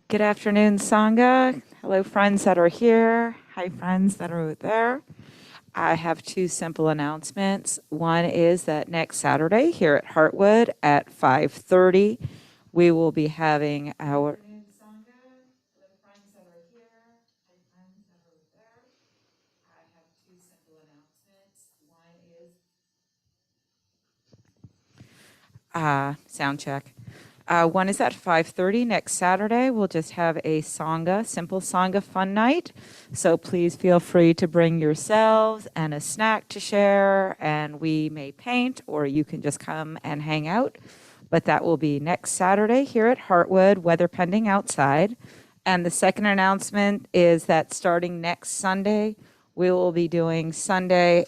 Good afternoon, Sangha. Hello, friends that are here. Hi, friends that are there. I have two simple announcements. One is that next Saturday here at Heartwood at 5:30, we will be having our sound check. One is at 5:30 next Saturday. We'll just have a Sangha, simple Sangha fun night. So please feel free to bring yourselves and a snack to share, and we may paint, or you can just come and hang out. But that will be next Saturday here at Heartwood, weather pending outside. And the second announcement is that starting next Sunday, we will be doing Sunday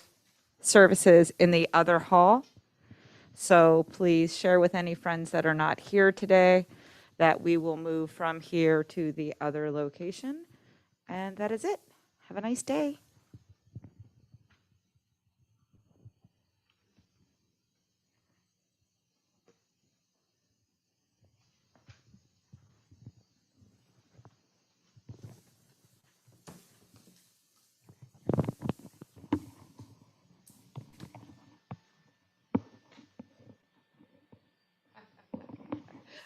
services in the other hall. So please share with any friends that are not here today that we will move from here to the other location. And that is it. Have a nice day.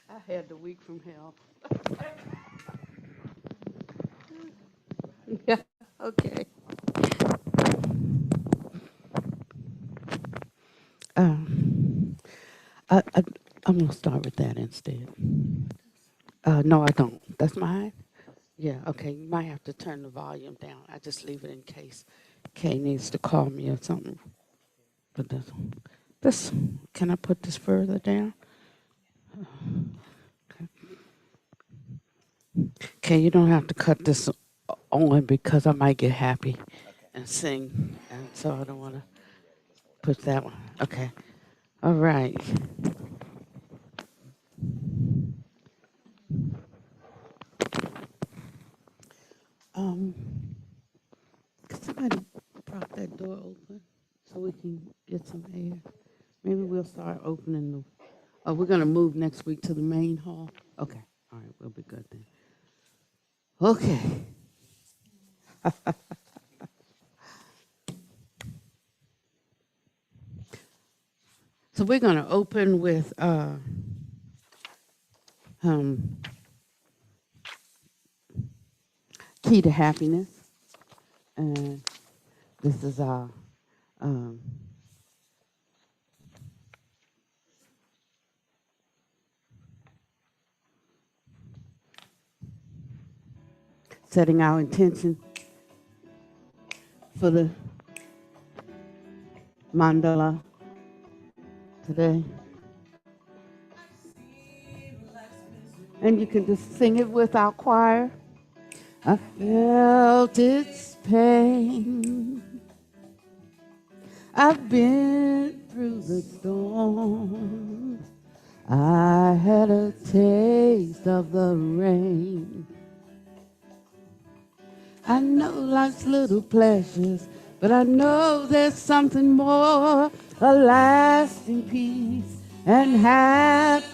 I had the week from hell. Yeah, okay. Um, I, I, I'm going to start with that instead. No, I don't. That's mine? Yeah, okay. You might have to turn the volume down. I just leave it in case Kay needs to call me or something. But this, can I put this further down? Okay, you don't have to cut this only because I might get happy and sing. And so I don't want to put that one. Okay. All right. Um, could somebody prop that door open so we can get some air? Maybe we'll start opening the. Oh, we're gonna move next week to the main hall. Okay. All right. We'll be good then. Okay. So we're gonna open with um, key to happiness, and this is our um, setting our intention for the mandala today. And you can just sing it with our choir. I felt its pain. I've been through the storm. I had a taste of the rain. I know life's little pleasures, but I know there's something more, a lasting peace and happiness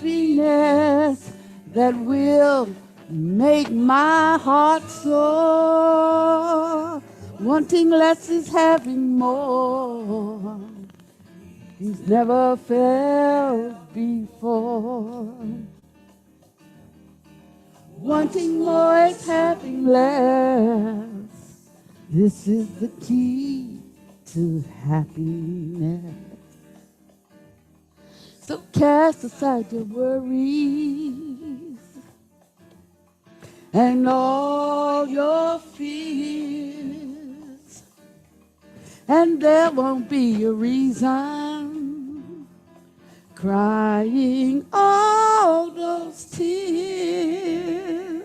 that will make my heart soar. Wanting less is having more. He's never felt before. Wanting more is having less. This is the key to happiness. So cast aside your worries and all your fears, and there won't be a reason crying all those tears.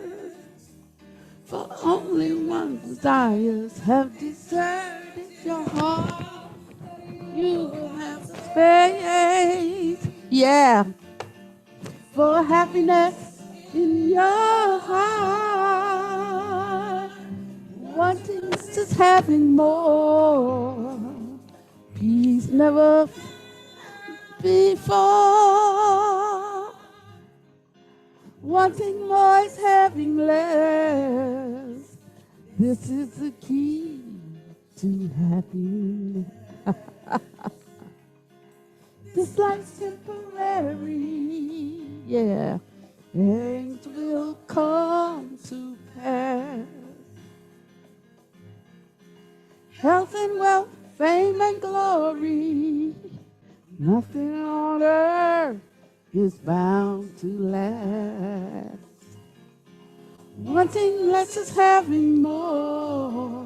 For only one desires have deserted your heart. You will have space, yeah, for happiness in your heart. Wanting is having more. Peace never before. Wanting more is having less. This is the key to happiness. This life's temporary, yeah. Things will come to pass. Health and wealth, fame and glory. Nothing on earth is bound to last. Wanting less is having more.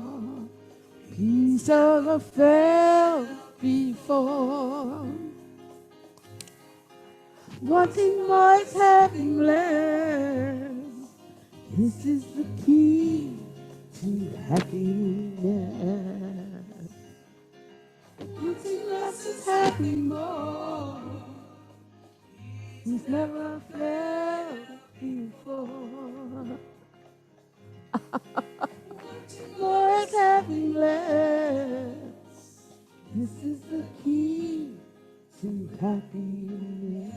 Peace ever felt before. Wanting more is having less. This is the key to happiness. Wanting less is having more. He's never felt before. More is having less. This is the key to happiness.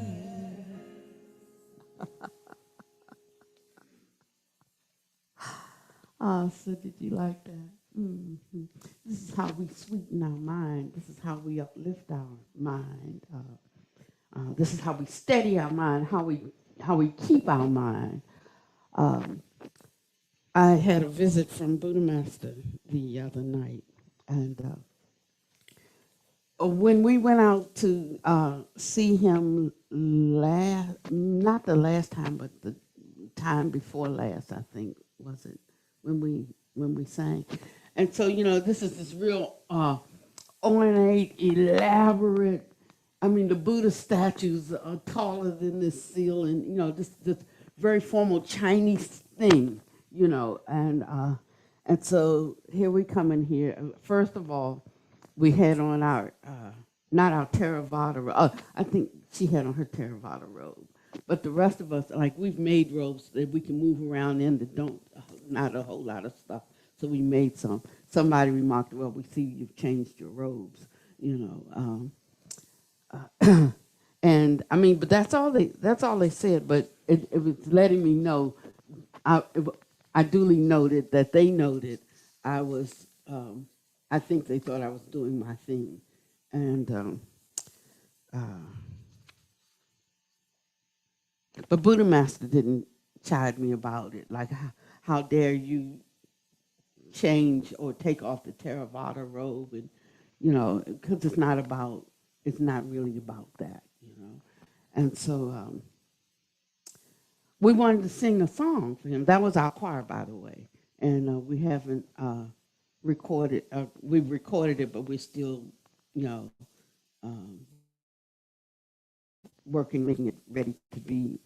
So did you like that? Mm-hmm. This is how we sweeten our mind. This is how we uplift our mind. This is how we steady our mind. How we keep our mind. I had a visit from Buddha Master the other night, and when we went out to see him not the last time, but the time before last, I think, was it, when we sang. And so, this is this real ornate, elaborate, the Buddha statues are taller than this ceiling, this very formal Chinese thing, and so here we come in here. First of all, we had on our, not our Theravada robe. I think she had on her Theravada robe. But the rest of us, like, we've made robes that we can move around in that don't, not a whole lot of stuff. So we made some. Somebody remarked, well, we see you've changed your robes, and but that's all they said. But it was letting me know, I duly noted that they noted I was, I think they thought I was doing my thing. And, but Buddha Master didn't chide me about it. Like, how dare you change or take off the Theravada robe, and, because it's not really about that, And so we wanted to sing a song for him. That was our choir, by the way. And we haven't recorded, we've recorded it, but we're still, working, making it ready to be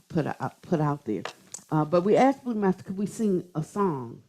put out there. But we asked Blue Master, could we sing a song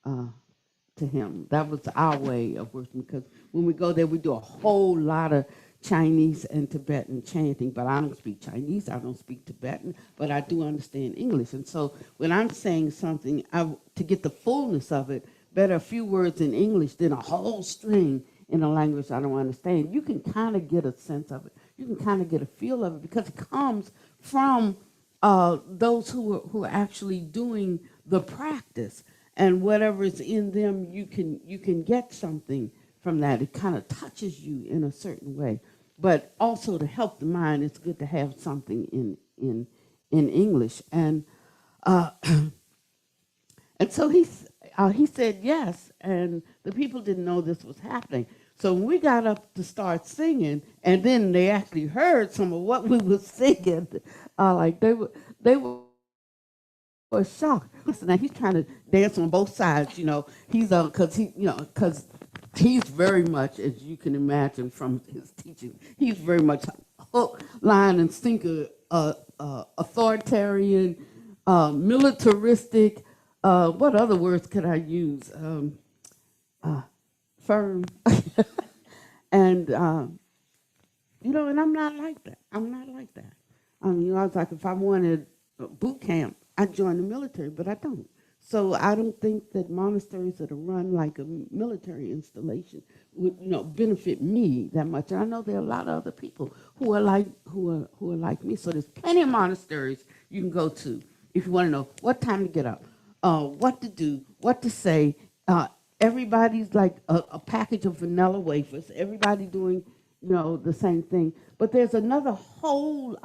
to him? That was our way of working, because when we go there, we do a whole lot of Chinese and Tibetan chanting, but I don't speak Chinese, I don't speak Tibetan, but I do understand English. And so when I'm saying something, to get the fullness of it, better a few words in English than a whole string in a language I don't understand. You can kind of get a sense of it. You can kind of get a feel of it, because it comes from those who are actually doing the practice, and whatever is in them, you can get something from that. It kind of touches you in a certain way. But also, to help the mind, it's good to have something in English. And and so he said yes, and the people didn't know this was happening. So when we got up to start singing, and then they actually heard some of what we were singing, like they were shocked. Listen, now he's trying to dance on both sides, He's because he's very much, as you can imagine from his teaching, he's very much hook, line, and sinker, authoritarian, militaristic. What other words could I use? Firm. And and I'm not like that. I'm not like that. I was like, if I wanted boot camp, I'd join the military, but I don't. So I don't think that monasteries that are run like a military installation would, benefit me that much. And I know there are a lot of other people who are like me. So there's plenty of monasteries you can go to if you want to know what time to get up, what to do, what to say. Everybody's like a package of vanilla wafers. Everybody doing, the same thing. But there's another whole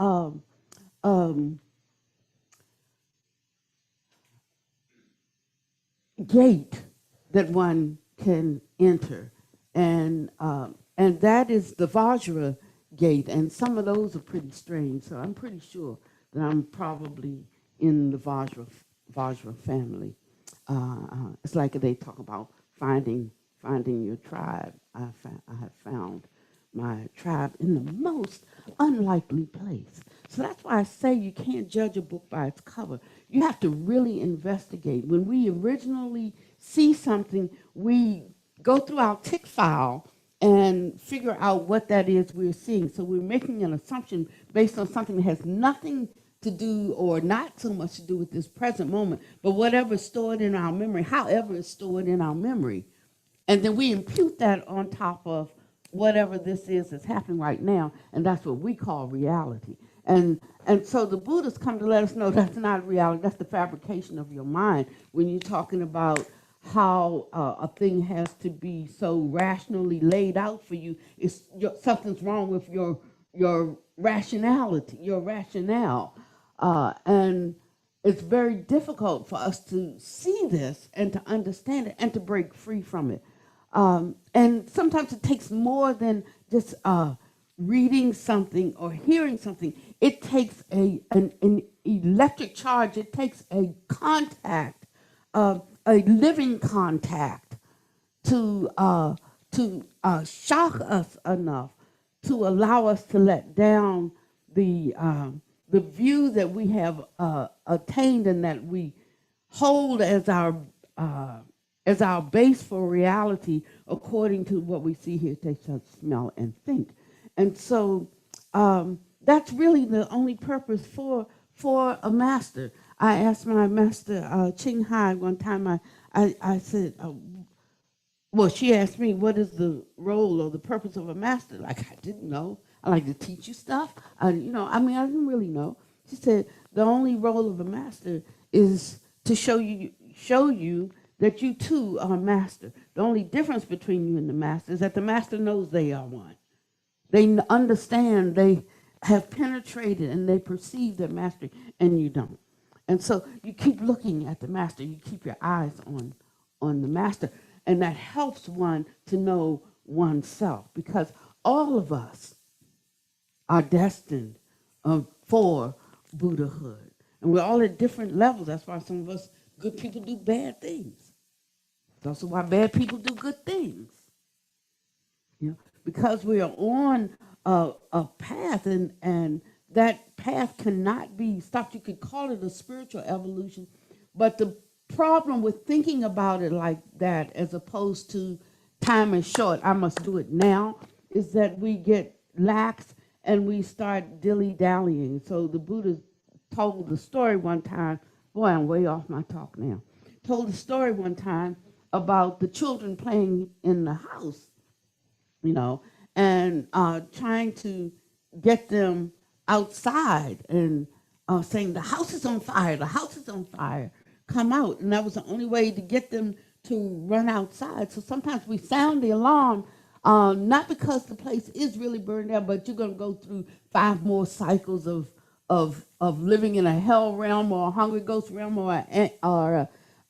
um, gate that one can enter, and that is the Vajra gate, and some of those are pretty strange. So I'm pretty sure that I'm probably in the Vajra family. It's like they talk about finding your tribe. I have found my tribe in the most unlikely place. So that's why I say you can't judge a book by its cover. You have to really investigate. When we originally see something, we go through our tick file and figure out what that is we're seeing. So we're making an assumption based on something that has nothing to do or not so much to do with this present moment, but whatever is stored in our memory, however it's stored in our memory. And then we impute that on top of whatever this is that's happening right now, and that's what we call reality. And so the Buddhists come to let us know that's not reality, that's the fabrication of your mind. When you're talking about how a thing has to be so rationally laid out for you, something's wrong with your rationality, your rationale. And it's very difficult for us to see this and to understand it and to break free from it. And sometimes it takes more than just reading something or hearing something. It takes an electric charge. It takes a contact, a living contact to shock us enough to allow us to let down the view that we have attained and that we hold as our base for reality, according to what we see, hear, taste, touch, smell, and think. And so that's really the only purpose for a master. I asked my master, Ching Hai, one time, I said, well, she asked me, what is the role or the purpose of a master? Like, I didn't know. I like to teach you stuff. I didn't really know. She said, the only role of a master is to show you that you too are a master. The only difference between you and the master is that the master knows they are one. They understand, they have penetrated, and they perceive their mastery, and you don't. And so you keep looking at the master. You keep your eyes on the master. And that helps one to know oneself, because all of us are destined for Buddhahood. And we're all at different levels. That's why some of us good people do bad things. That's also why bad people do good things. Because we are on a path, and that path cannot be stopped. You could call it a spiritual evolution, but the problem with thinking about it like that, as opposed to time is short, I must do it now, is that we get lax and we start dilly-dallying. So the Buddha told the story one time, boy, I'm way off my talk now, told the story one time about the children playing in the house, and trying to get them outside and saying, the house is on fire, the house is on fire, come out. And that was the only way to get them to run outside. So sometimes we sound the alarm, not because the place is really burned down, but you're going to go through 5 more cycles of living in a hell realm or a hungry ghost realm or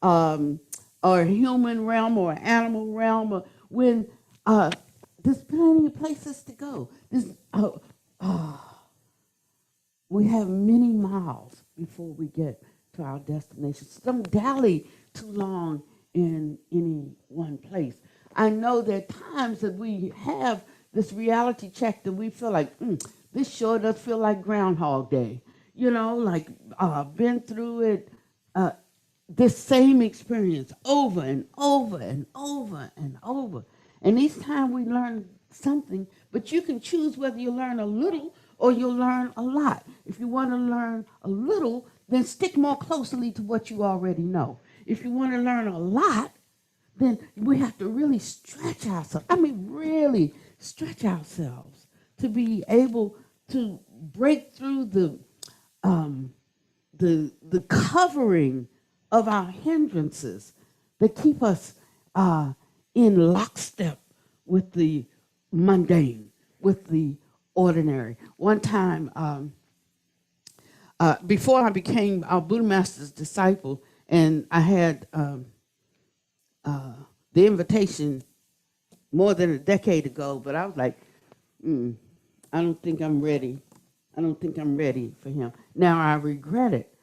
a human realm or an animal realm, or when there's plenty of places to go. We have many miles before we get to our destination. So don't dally too long in any one place. I know there are times that we have this reality check that we feel like, this sure does feel like Groundhog Day. Like been through it, this same experience over and over and over and over. And each time we learn something, but you can choose whether you learn a little or you'll learn a lot. If you want to learn a little, then stick more closely to what you already know. if you want to learn a lot, then we have to really stretch ourselves. I mean, really stretch ourselves to be able to break through um, the covering of our hindrances that keep us in lockstep with the mundane, with the ordinary. One time, before I became our Buddha Master's disciple, and I had the invitation more than a decade ago, but I was like, I don't think I'm ready. I don't think I'm ready for him. Now I regret it,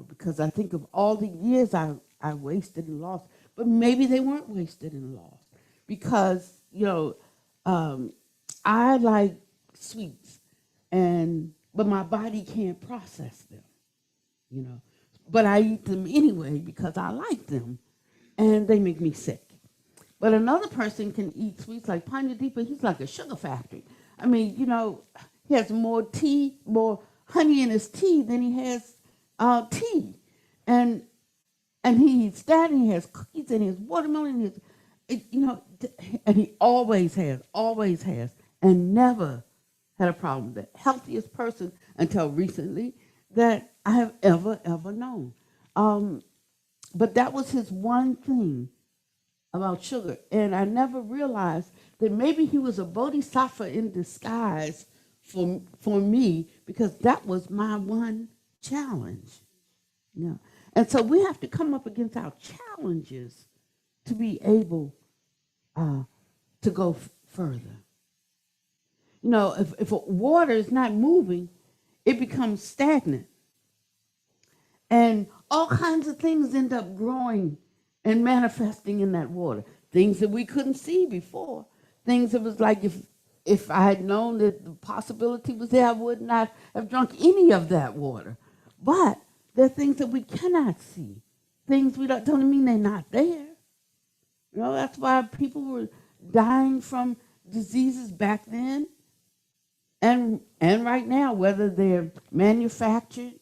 because I think of all the years I wasted and lost, but maybe they weren't wasted and lost because, I like sweets, but my body can't process them. But I eat them anyway because I like them, and they make me sick. But another person can eat sweets like Panyadeepa. He's like a sugar factory. I mean, he has more honey in his tea than he has tea, and he eats that, and he has cookies, and he has watermelon, and he always has, and never had a problem. The healthiest person until recently that I have ever known. But that was his one thing about sugar. And I never realized that maybe he was a bodhisattva in disguise for me, because that was my one challenge. Yeah. And so we have to come up against our challenges to be able to go further. If water is not moving, it becomes stagnant. And all kinds of things end up growing and manifesting in that water. Things that we couldn't see before. Things that was like, if I had known that the possibility was there, I would not have drunk any of that water. But there are things that we cannot see. Things we don't mean they're not there. That's why people were dying from diseases back then and right now, whether they're manufactured,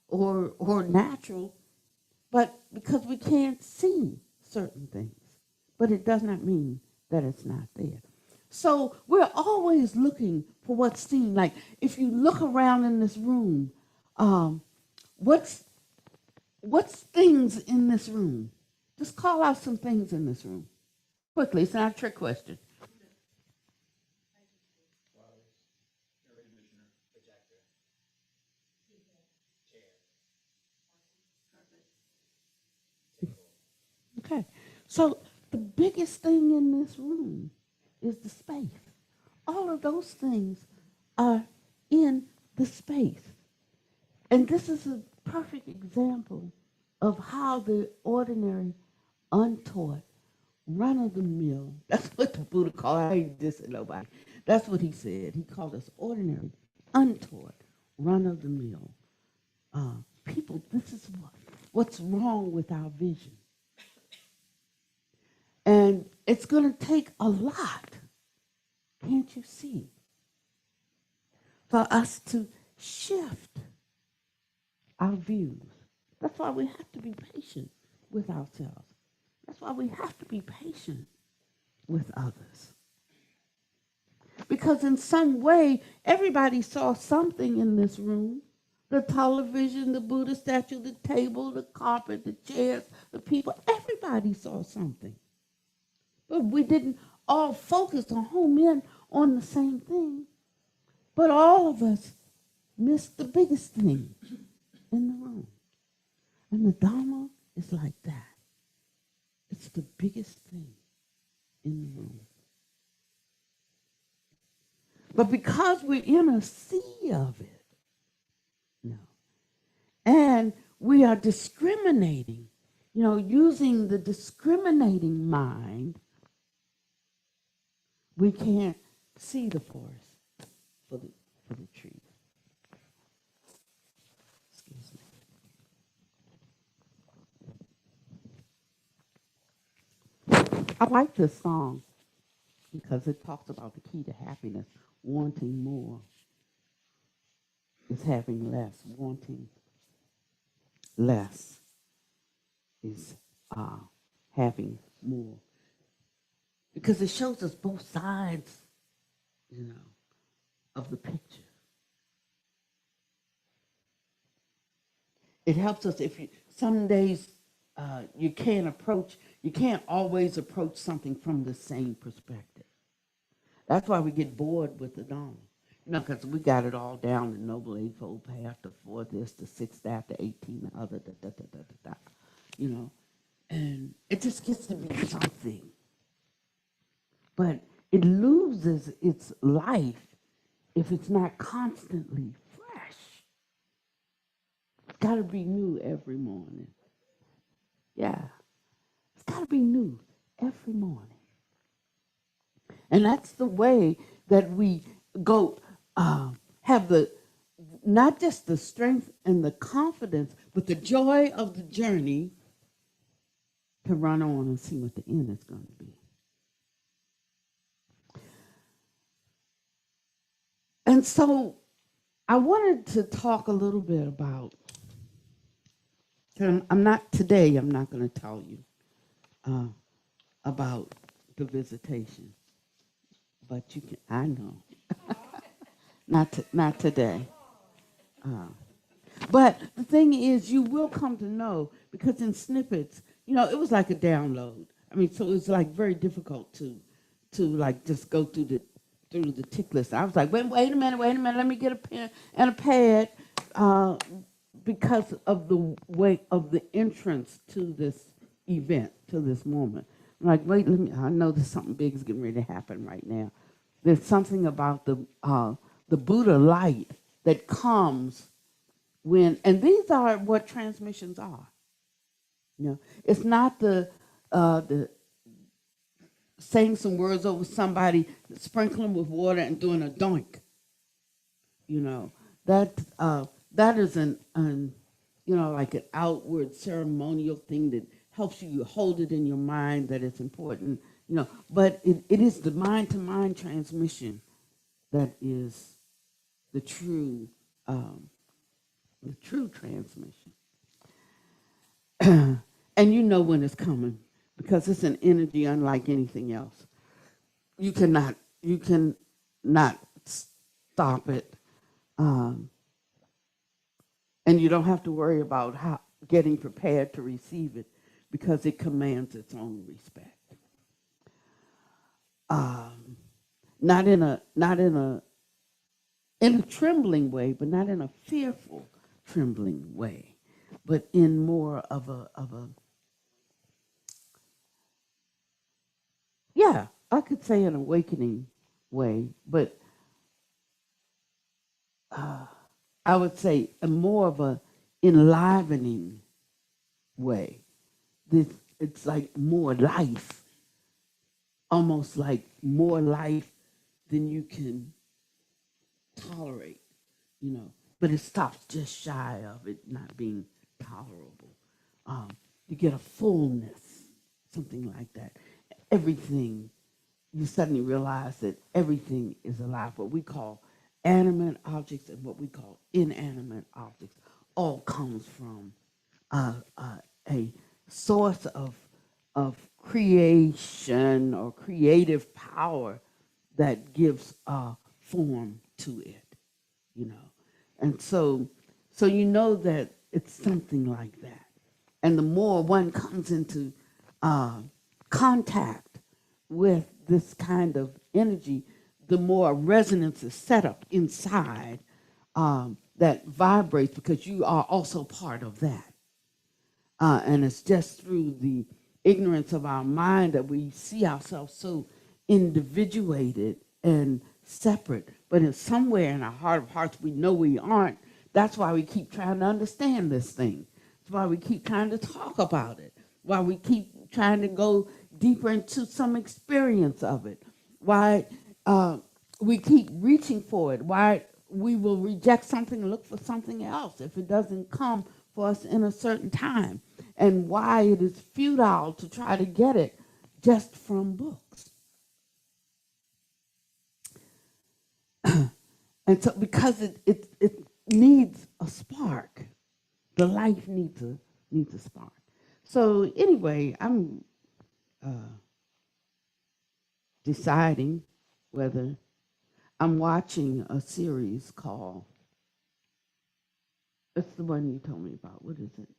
or natural, but because we can't see certain things. But it does not mean that it's not there. So we're always looking for what's seen. Like if you look around in this room, what's things in this room? Just call out some things in this room. Quickly, it's not a trick question. Okay, so the biggest thing in this room is the space. All of those things are in the space. And this is a perfect example of how the ordinary, untaught, run-of-the-mill, that's what the Buddha called it. I ain't dissing nobody. That's what he said. He called us ordinary, untaught, run-of-the-mill people. This is what's wrong with our vision. And it's going to take a lot, can't you see, for us to shift our views. That's why we have to be patient with ourselves. That's why we have to be patient with others. Because in some way, everybody saw something in this room. The television, the Buddha statue, the table, the carpet, the chairs, the people. Everybody saw something. But we didn't all focus or home in on the same thing. But all of us missed the biggest thing in the room. And the Dharma is like that. It's the biggest thing in the room. But because we're in a sea of it, and we are discriminating, using the discriminating mind, we can't see the forest for the trees. Excuse me. I like this song because it talks about the key to happiness. Wanting more is having less. Wanting less is having more, because it shows us both sides, you know, of the picture. It helps us if you, some days you can't always approach something from the same perspective. That's why we get bored with the Dharma. You know, because we got it all down, the Noble Eightfold Path, the fourth this, the sixth that, the 18, the other, da. You know, and it just gets to be something. But it loses its life if it's not constantly fresh. It's got to be new every morning. Yeah, it's got to be new every morning. And that's the way that we go, have the, not just the strength and the confidence, but the joy of the journey to run on and see what the end is going to be. And so I wanted to talk a little bit about, I'm not going to tell you about the visitation, but you can, I know. Not today. But the thing is, you will come to know, because in snippets, you know, it was like a download. I mean, so it was like very difficult to like just go through the tick list. I was like, wait a minute, let me get a pen and a pad, because of the way of the entrance to this event, to this moment. I'm like, wait, I know there's something big is getting ready to happen right now. There's something about the Buddha light that comes when, and these are what transmissions are. You know, it's not the saying some words over somebody, sprinkling with water and doing a doink. You know, that is an you know, like an outward ceremonial thing that helps you hold it in your mind that it's important. You know, but it is the mind-to-mind transmission that is the true transmission. And you know when it's coming, because it's an energy unlike anything else. You cannot stop it, and you don't have to worry about how getting prepared to receive it, because it commands its own respect. Not in a trembling way, but not in a fearful trembling way, but in more of a yeah, I could say an awakening way, but I would say a more of a enlivening way. It's like more life, almost like more life than you can tolerate, you know. But it stops just shy of it not being tolerable. You get a fullness, something like that. Everything, you suddenly realize that everything is alive. What we call animate objects and what we call inanimate objects all comes from a source of creation or creative power that gives form to it, you know. And so you know that it's something like that. And the more one comes into contact with this kind of energy, the more resonance is set up inside that vibrates, because you are also part of that. And it's just through the ignorance of our mind that we see ourselves so individuated and separate. But in somewhere in our heart of hearts, we know we aren't. That's why we keep trying to understand this thing. That's why we keep trying to talk about it. Why we keep trying to go deeper into some experience of it. Why we keep reaching for it. Why we will reject something and look for something else if it doesn't come for us in a certain time. And why it is futile to try to get it just from books. And so because it needs a spark. The life needs a spark. So anyway, I'm deciding whether I'm watching a series called, it's the one you told me about. What is it?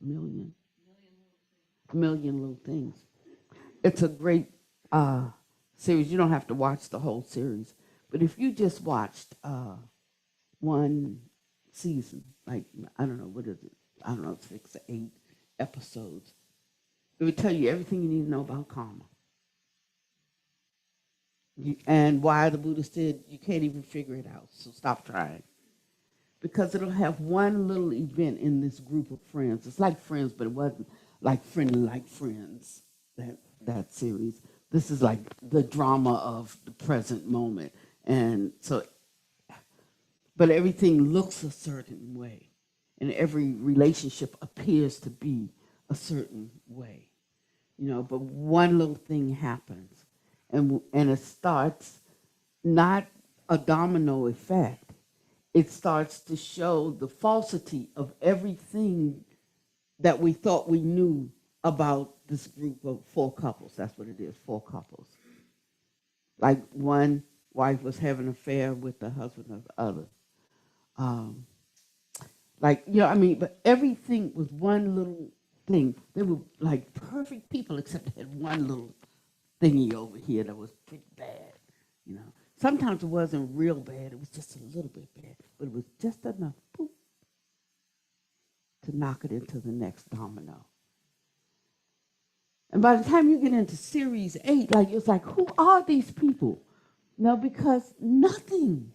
Million? Million Little Things. It's a great series. You don't have to watch the whole series. But if you just watched one season, like, I don't know, what is it? I don't know, 6 or 8 episodes. It would tell you everything you need to know about karma. And why the Buddha said you can't even figure it out, so stop trying. Because it'll have one little event in this group of friends. It's like Friends, but it wasn't like Friendly Like Friends, that series. This is like the drama of the present moment. And so, but everything looks a certain way. And every relationship appears to be a certain way. But one little thing happens. And it starts not a domino effect. It starts to show the falsity of everything that we thought we knew about this group of 4 couples. That's what it is, 4 couples. Like one wife was having an affair with the husband of the other. But everything was one little thing. They were like perfect people, except they had one little thingy over here that was pretty bad. Sometimes it wasn't real bad, it was just a little bit bad, but it was just enough, boop, to knock it into the next domino. And by the time you get into series 8, it's like, who are these people? No, because nothing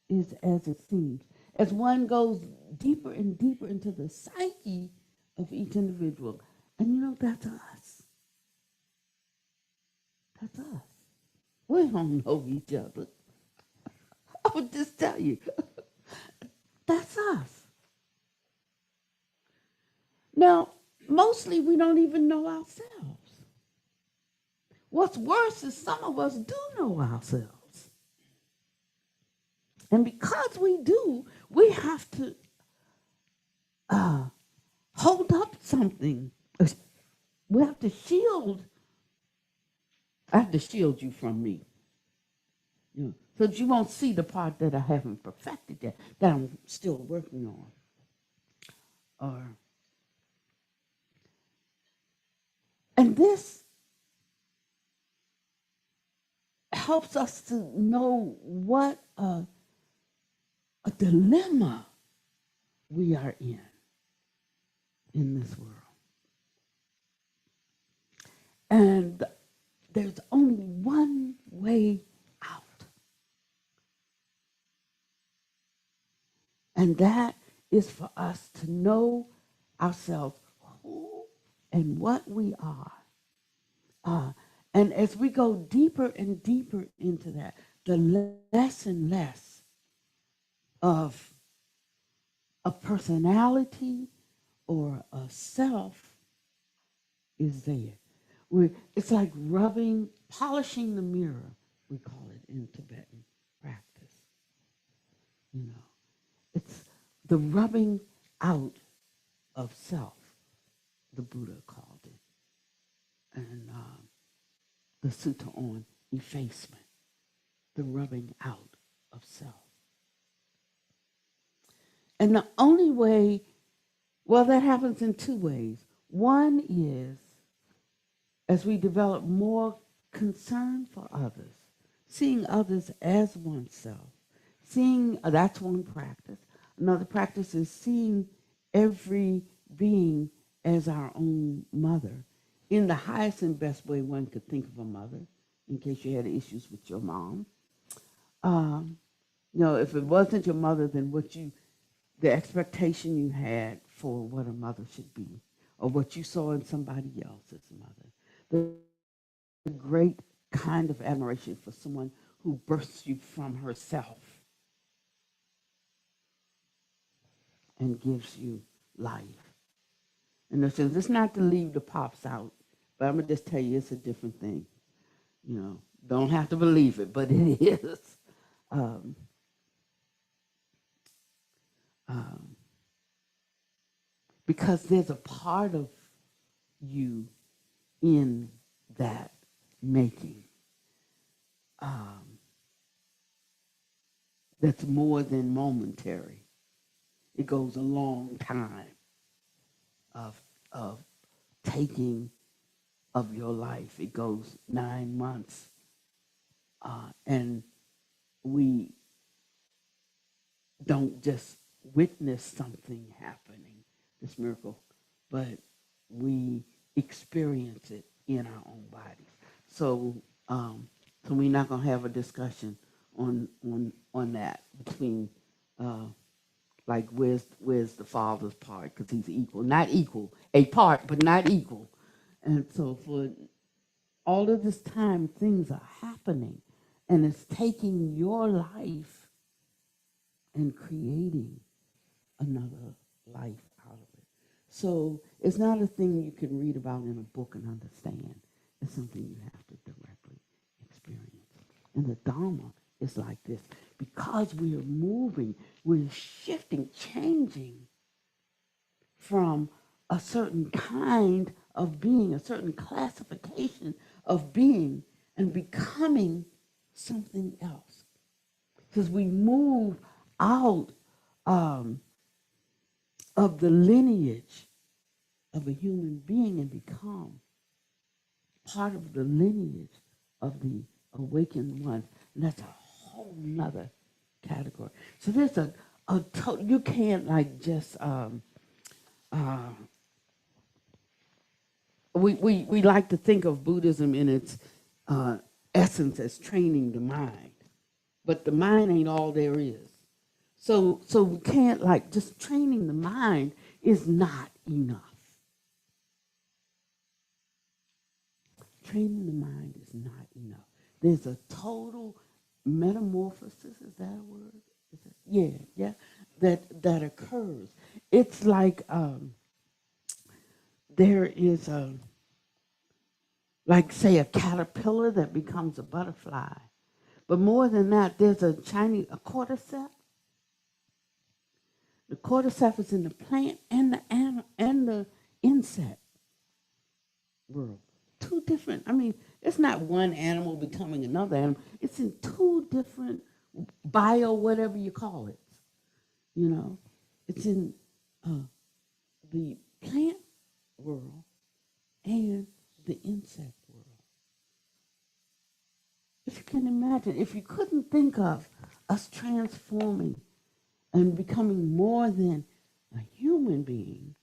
is as it seems. As one goes deeper and deeper into the psyche of each individual. And that's us. That's us. We don't know each other. I would just tell you, that's us. Now, mostly we don't even know ourselves. What's worse is some of us do know ourselves. And because we do, we have to hold up something. We have to shield. I have to shield you from me. So that you won't see the part that I haven't perfected yet, that I'm still working on. And this helps us to know what a dilemma we are in this world. And there's only one way out. And that is for us to know ourselves, who and what we are. And as we go deeper and deeper into that, the less and less of a personality or a self is there. It's like polishing the mirror, we call it in Tibetan practice. It's the rubbing out of self, the Buddha called it. And the sutta on effacement, the rubbing out of self. And the only way, that happens in 2 ways. One is as we develop more concern for others, seeing others as oneself, that's one practice. Another practice is seeing every being as our own mother, in the highest and best way one could think of a mother, in case you had issues with your mom. If it wasn't your mother, then the expectation you had for what a mother should be, or what you saw in somebody else's mother. The great kind of admiration for someone who births you from herself and gives you life. And it's not to leave the pops out, but I'm going to just tell you it's a different thing. Don't have to believe it, but it is. Because there's a part of you in that making. That's more than momentary. It goes a long time of taking of your life. It goes 9 months. And we don't just witness something happening, this miracle, but we experience it in our own bodies. So, so we're not going to have a discussion on that between like where's the father's part, because he's equal, not equal, a part but not equal. And so for all of this time, things are happening, and it's taking your life and creating another life out of it. So it's not a thing you can read about in a book and understand. It's something you have to directly experience. And the Dharma is like this. Because we are moving, we're shifting, changing from a certain kind of being, a certain classification of being, and becoming something else. Because we move out of the lineage of a human being and become part of the lineage of the awakened one. And that's a whole nother category. So there's you can't like just, we like to think of Buddhism in its essence as training the mind. But the mind ain't all there is. So we can't like just training the mind is not enough. Training the mind is not enough. There's a total metamorphosis, is that a word? Yeah, that occurs. It's like there is like say a caterpillar that becomes a butterfly. But more than that, there's a cordyceps. The cordyceps is in the plant and the animal and the insect world. Two different, it's not one animal becoming another animal. It's in two different bio, whatever you call it. You know, it's in the plant world and the insect world. If you can imagine, if you couldn't think of us transforming and becoming more than a human being,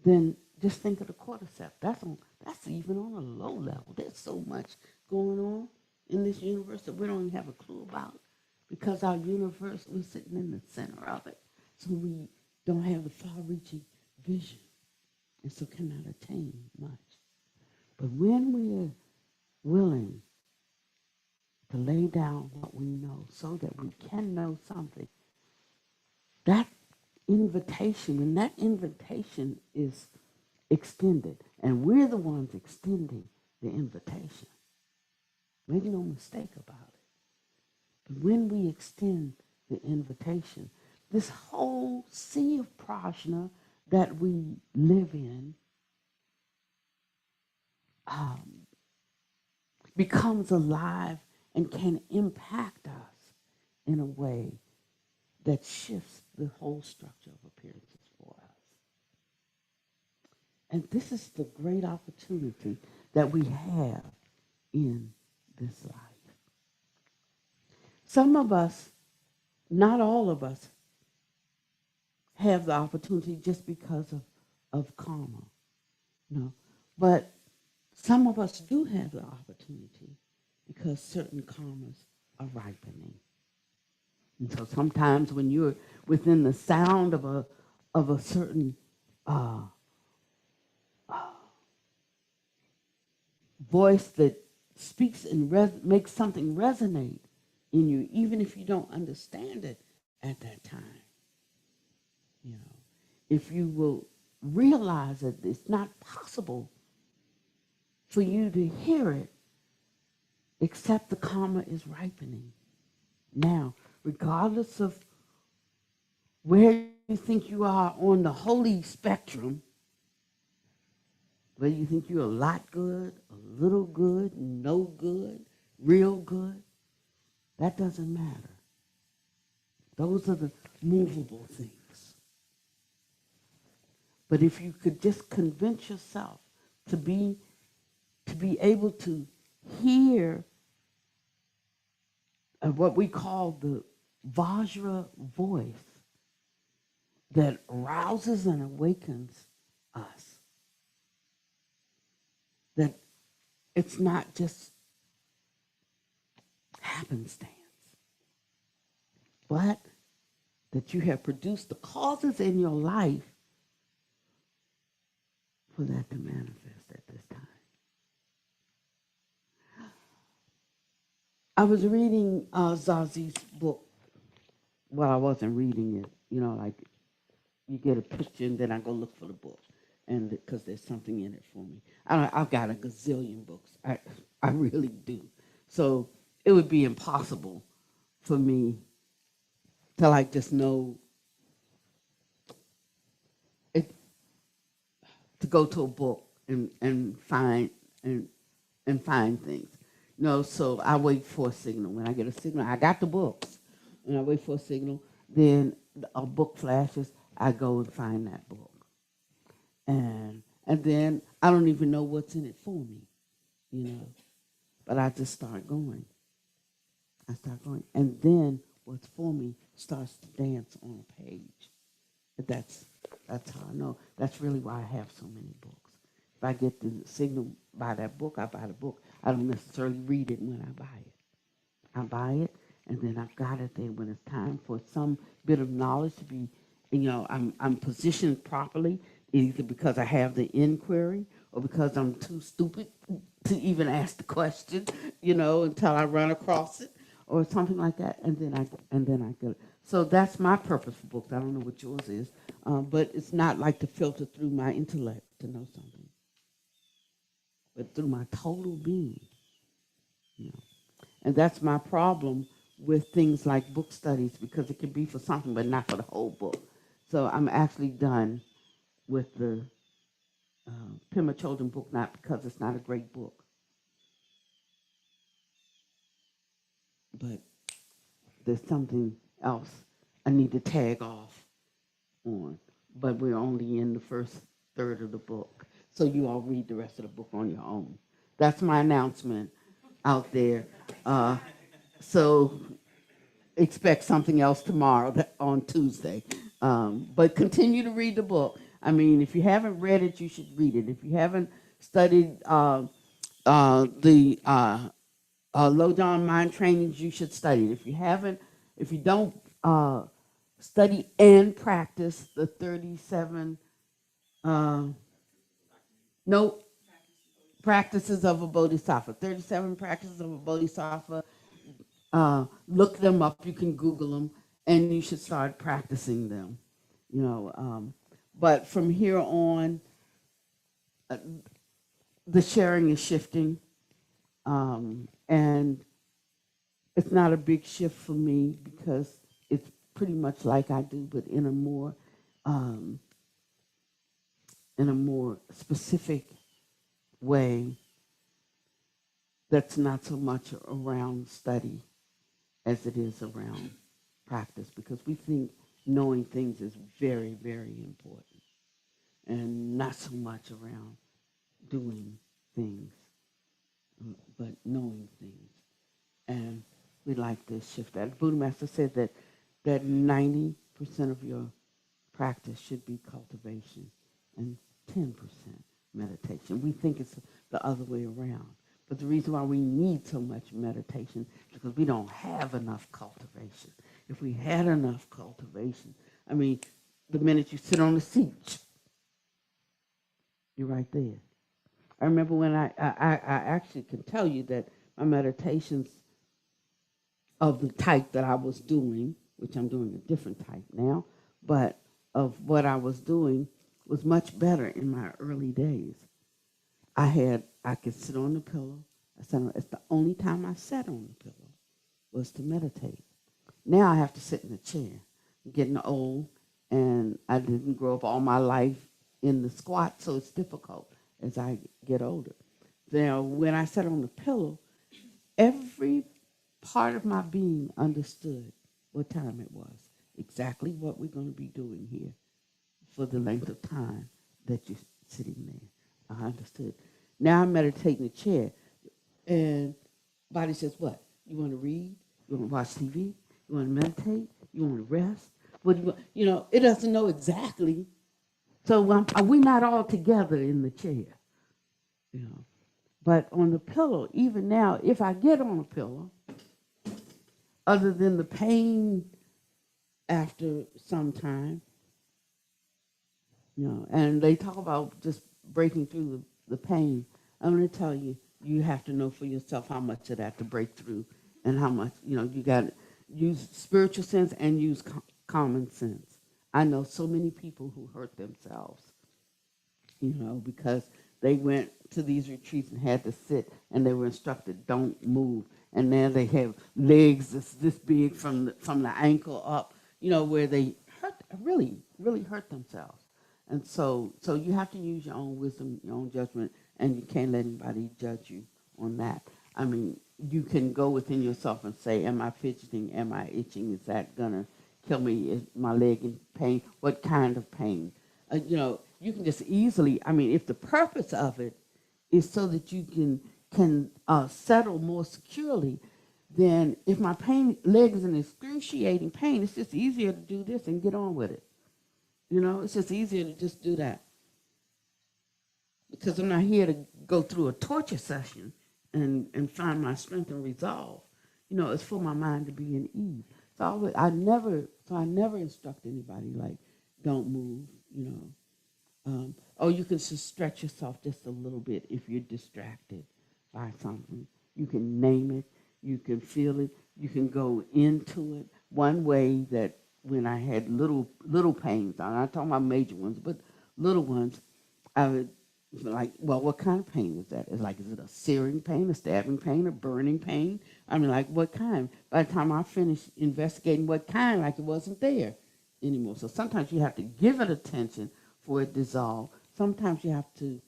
then just think of the cordyceps. That's even on a low level. There's so much going on in this universe that we don't even have a clue about, because our universe, we're sitting in the center of it. So we don't have the far-reaching vision, and so cannot attain much. But when we are willing to lay down what we know so that we can know something, that invitation, when that invitation is extended, and we're the ones extending the invitation, make no mistake about it. But when we extend the invitation, this whole sea of prajna that we live in becomes alive and can impact us in a way that shifts the whole structure of appearances for us. And this is the great opportunity that we have in this life. Some of us, not all of us, have the opportunity just because of karma. But some of us do have the opportunity because certain karmas are ripening. And so sometimes when you're within the sound of a certain voice that speaks and makes something resonate in you, even if you don't understand it at that time. If you will realize that it's not possible for you to hear it except the karma is ripening. Now, regardless of where you think you are on the holy spectrum, Whether you think you're a lot good, a little good, no good, real good, that doesn't matter. Those are the movable things. But if you could just convince yourself to be able to hear what we call the Vajra voice that rouses and awakens us, that it's not just happenstance, but that you have produced the causes in your life for that to manifest at this time. I was reading Zazi's book. Well, I wasn't reading it. You know, like you get a picture and then I go look for the book, and because there's something in it for me. I've got a gazillion books. I really do. So it would be impossible for me to like just know it, to go to a book and find things. No, so I wait for a signal. When I get a signal, I got the books. When I wait for a signal, then a book flashes, I go and find that book. And then I don't even know what's in it for me, you know. But I just start going. I start going. And then what's for me starts to dance on a page. But that's how I know. That's really why I have so many books. If I get the signal by that book, I buy the book. I don't necessarily read it when I buy it. I buy it, and then I've got it there when it's time for some bit of knowledge to be, you know, I'm positioned properly, either because I have the inquiry or because I'm too stupid to even ask the question, you know, until I run across it or something like that, and then I get it. So that's my purpose for books. I don't know what yours is, but it's not like to filter through my intellect to know something, but through my total being, you know. And that's my problem with things like book studies, because it can be for something but not for the whole book. So I'm actually done with the Pema Children book, not because it's not a great book, but there's something else I need to tag off on. But we're only in the first third of the book. So you all read the rest of the book on your own. That's my announcement out there. So expect something else tomorrow on Tuesday. But continue to read the book. I mean, if you haven't read it, you should read it. If you haven't studied the low down mind trainings, you should study it. If you don't study and practice the 37, no, practices of a bodhisattva, 37 practices of a bodhisattva. Look them up. You can Google them, and you should start practicing them. You know, but from here on, uh, the sharing is shifting, and it's not a big shift for me because it's pretty much like I do, but um, in a more specific way. That's not so much around study as it is around practice, because we think knowing things is very, very important, and not so much around doing things, but knowing things. And we like to shift that. Buddha Master said that 90% of your practice should be cultivation and 10% meditation. We think it's the other way around. But the reason why we need so much meditation is because we don't have enough cultivation. If we had enough cultivation, I mean, the minute you sit on the seat, you're right there. I remember when I actually can tell you that my meditations of the type that I was doing, which I'm doing a different type now, but of what I was doing was much better in my early days. I could sit on the pillow. It's the only time I sat on the pillow was to meditate. Now I have to sit in a chair. I'm getting old, and I didn't grow up all my life in the squat, so it's difficult as I get older. Now, when I sat on the pillow, every part of my being understood what time it was, exactly what we're going to be doing here for the length of time that you're sitting there. I understood. Now I meditate in the chair, and body says, what? You want to read? You want to watch TV? You want to meditate? You want to rest? What do you want? You know, it doesn't know exactly. So we're not all together in the chair, you know. But on the pillow, even now, if I get on a pillow, other than the pain after some time, you know, and they talk about just breaking through the pain. I'm going to tell you, you have to know for yourself how much of that to break through and how much, you know, you got to use spiritual sense and use common sense. I know so many people who hurt themselves, you know, because they went to these retreats and had to sit and they were instructed, don't move. And now they have legs this big from the ankle up, you know, where they really hurt themselves. And so you have to use your own wisdom, your own judgment, and you can't let anybody judge you on that. I mean, you can go within yourself and say, am I fidgeting? Am I itching? Is that going to kill me? Is my leg in pain? What kind of pain? You know, you can just easily, I mean, if the purpose of it is so that you can settle more securely, then if my leg is in excruciating pain, it's just easier to do this and get on with it. You know, it's just easier to just do that. Because I'm not here to go through a torture session and find my strength and resolve. You know, it's for my mind to be in ease. So I never instruct anybody like, don't move, you know. Or you can just stretch yourself just a little bit if you're distracted by something. You can name it, you can feel it, you can go into it. One way that when I had little pains, I'm not talking about major ones, but little ones, I would like, well, what kind of pain is that? Is it a searing pain, a stabbing pain, a burning pain? I mean, like, what kind? By the time I finished investigating what kind, like, it wasn't there anymore. So sometimes you have to give it attention for it to dissolve. Sometimes you have to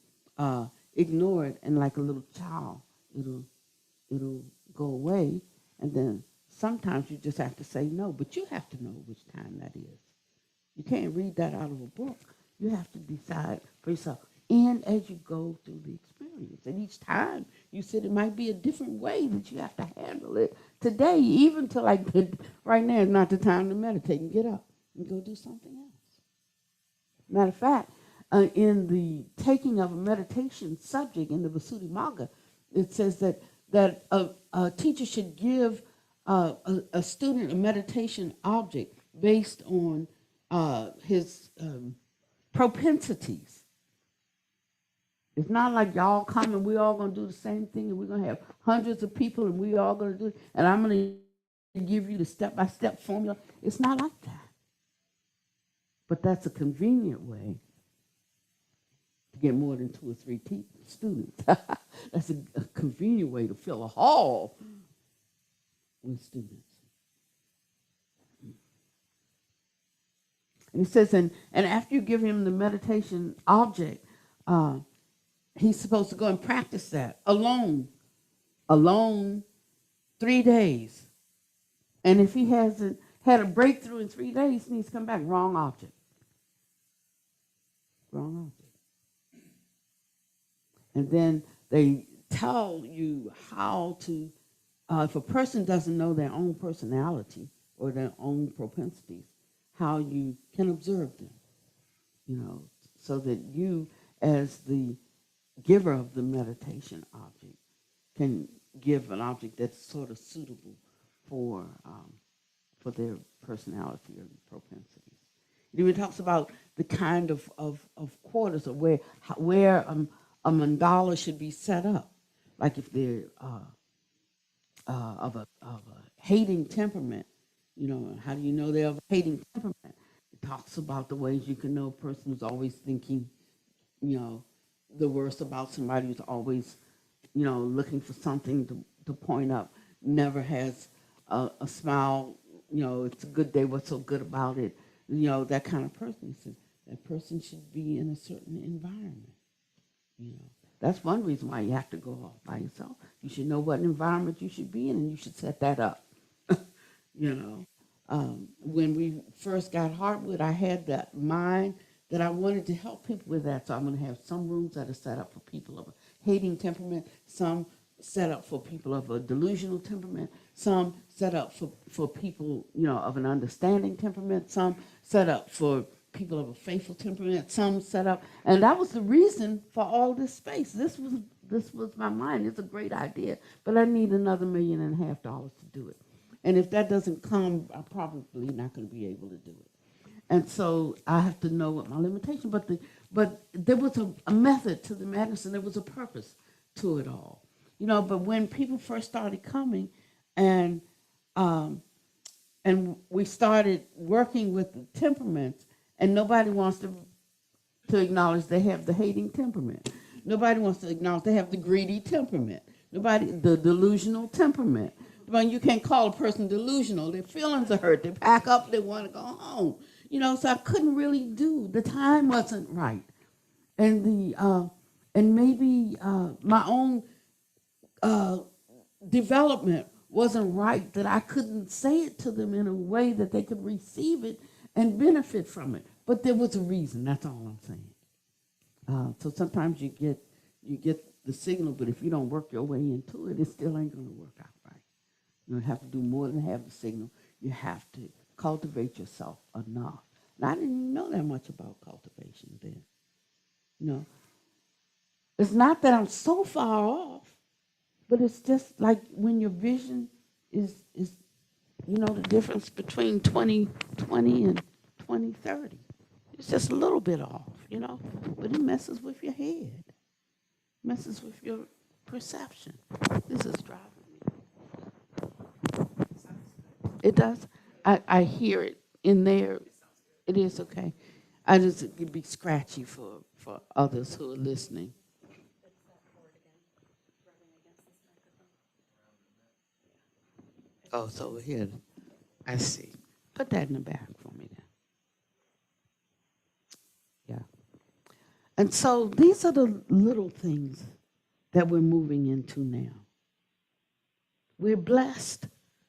ignore it, and like a little child, it'll go away. And then sometimes you just have to say no, but you have to know which time that is. You can't read that out of a book. You have to decide for yourself. And as you go through the experience, and each time you sit, it might be a different way that you have to handle it. Today, even to like right now is not the time to meditate and get up and go do something else. Matter of fact, in the taking of a meditation subject in the Visuddhimagga, it says that a teacher should give a student a meditation object based on his propensities. It's not like y'all come and we all going to do the same thing and we're going to have hundreds of people and we all going to do it and I'm going to give you the step-by-step formula. It's not like that. But that's a convenient way to get more than 2 or 3 students. That's a convenient way to fill a hall with students. And he says, and after you give him the meditation object, he's supposed to go and practice that alone 3 days. And if he hasn't had a breakthrough in 3 days, he needs to come back. Wrong object. Wrong object. And then they tell you how to, if a person doesn't know their own personality or their own propensities, how you can observe them, you know, so that you, as the giver of the meditation object, can give an object that's sort of suitable for their personality or propensities. It even talks about the kind of quarters or where a mandala should be set up. Like if they're of a hating temperament, you know, how do you know they're of a hating temperament? It talks about the ways you can know a person who's always thinking, you know, the worst about somebody, who's always, you know, looking for something to point up, never has a smile, you know, it's a good day, what's so good about it? You know, that kind of person. He says that person should be in a certain environment. You know, that's one reason why you have to go off by yourself. You should know what environment you should be in, and you should set that up. You know, when we first got Heartwood, I had that mind that I wanted to help people with that. So I'm going to have some rooms that are set up for people of a hating temperament, some set up for people of a delusional temperament, some set up for people, you know, of an understanding temperament, some set up for people of a faithful temperament, some set up, and that was the reason for all this space. This was my mind. It's a great idea, but I need another $1.5 million to do it. And if that doesn't come, I'm probably not going to be able to do it. And so I have to know what my limitation. But there was a method to the madness, and there was a purpose to it all. You know, but when people first started coming, and um, and we started working with the temperaments, and nobody wants to acknowledge they have the hating temperament. Nobody wants to acknowledge they have the greedy temperament. Nobody, the delusional temperament. When you can't call a person delusional, their feelings are hurt. They pack up, they want to go home. You know, so I couldn't really do. The time wasn't right, and and maybe my own development wasn't right, that I couldn't say it to them in a way that they could receive it and benefit from it. But there was a reason. That's all I'm saying. So sometimes you get the signal, but if you don't work your way into it, it still ain't going to work out right. You have to do more than have the signal. You have to cultivate yourself enough. And I didn't even know that much about cultivation then. You know, it's not that I'm so far off, but it's just like when your vision is you know, the difference between 2020 and 2030. It's just a little bit off, you know, but it messes with your head, messes with your perception. This is driving me. It does. I hear it in there. It is okay. I just, it'd be scratchy for others who are listening. Oh, so here, I see. Put that in the back for me then. Yeah. And so these are the little things that we're moving into now. We're blessed.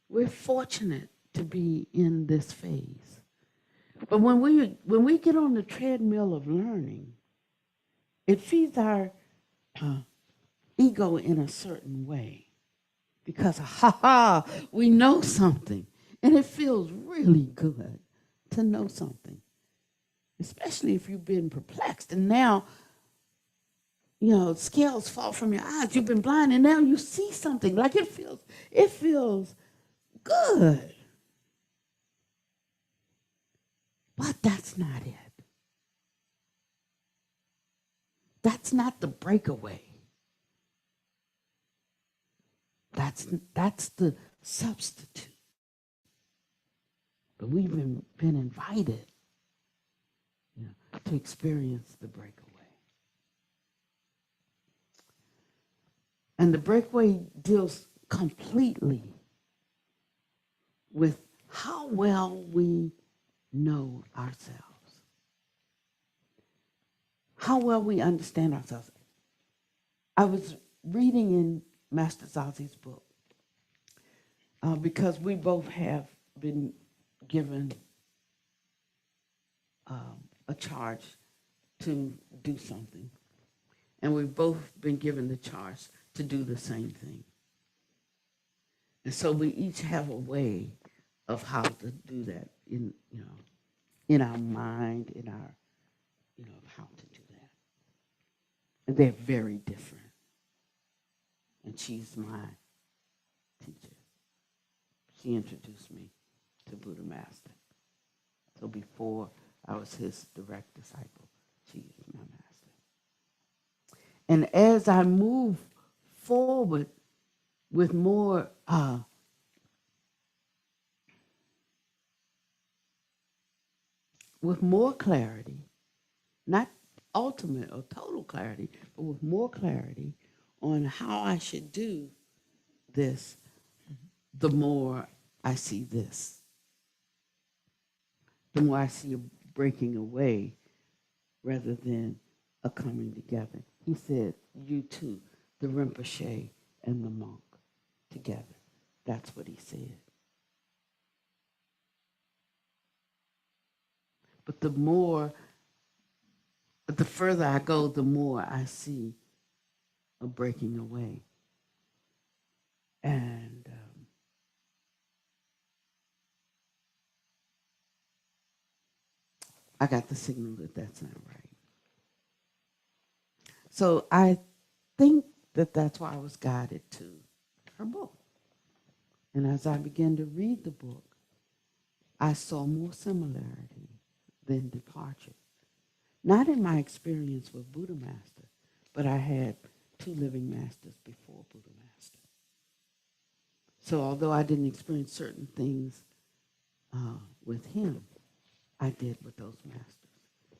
We're fortunate to be in this phase. But when we get on the treadmill of learning, it feeds our ego in a certain way. Because, we know something. And it feels really good to know something, especially if you've been perplexed. And now, you know, scales fall from your eyes. You've been blind, and now you see something. Like it feels good. But that's not it. That's not the breakaway. That's the substitute. But we've been invited, you know, to experience the breakaway. And the breakaway deals completely with how well we know ourselves, how well we understand ourselves. I was reading in Master Zazi's book because we both have been given a charge to do something, and we've both been given the charge to do the same thing. And so we each have a way of how to do that in our mind, in our, how to do that. And they're very different. And she's my teacher. She introduced me to Buddha Master. So before I was his direct disciple, she is my master. And as I move forward with more clarity, not ultimate or total clarity, but with more clarity on how I should do this, the more I see this. The more I see a breaking away rather than are coming together. He said, you two, the Rinpoche and the monk together. That's what he said. But the further I go, the more I see a breaking away. And I got the signal that that's not right. So I think that that's why I was guided to her book. And as I began to read the book, I saw more similarity than departure. Not in my experience with Buddha Master, but I had two living masters before Buddha Master. So although I didn't experience certain things with him, I did with those masters.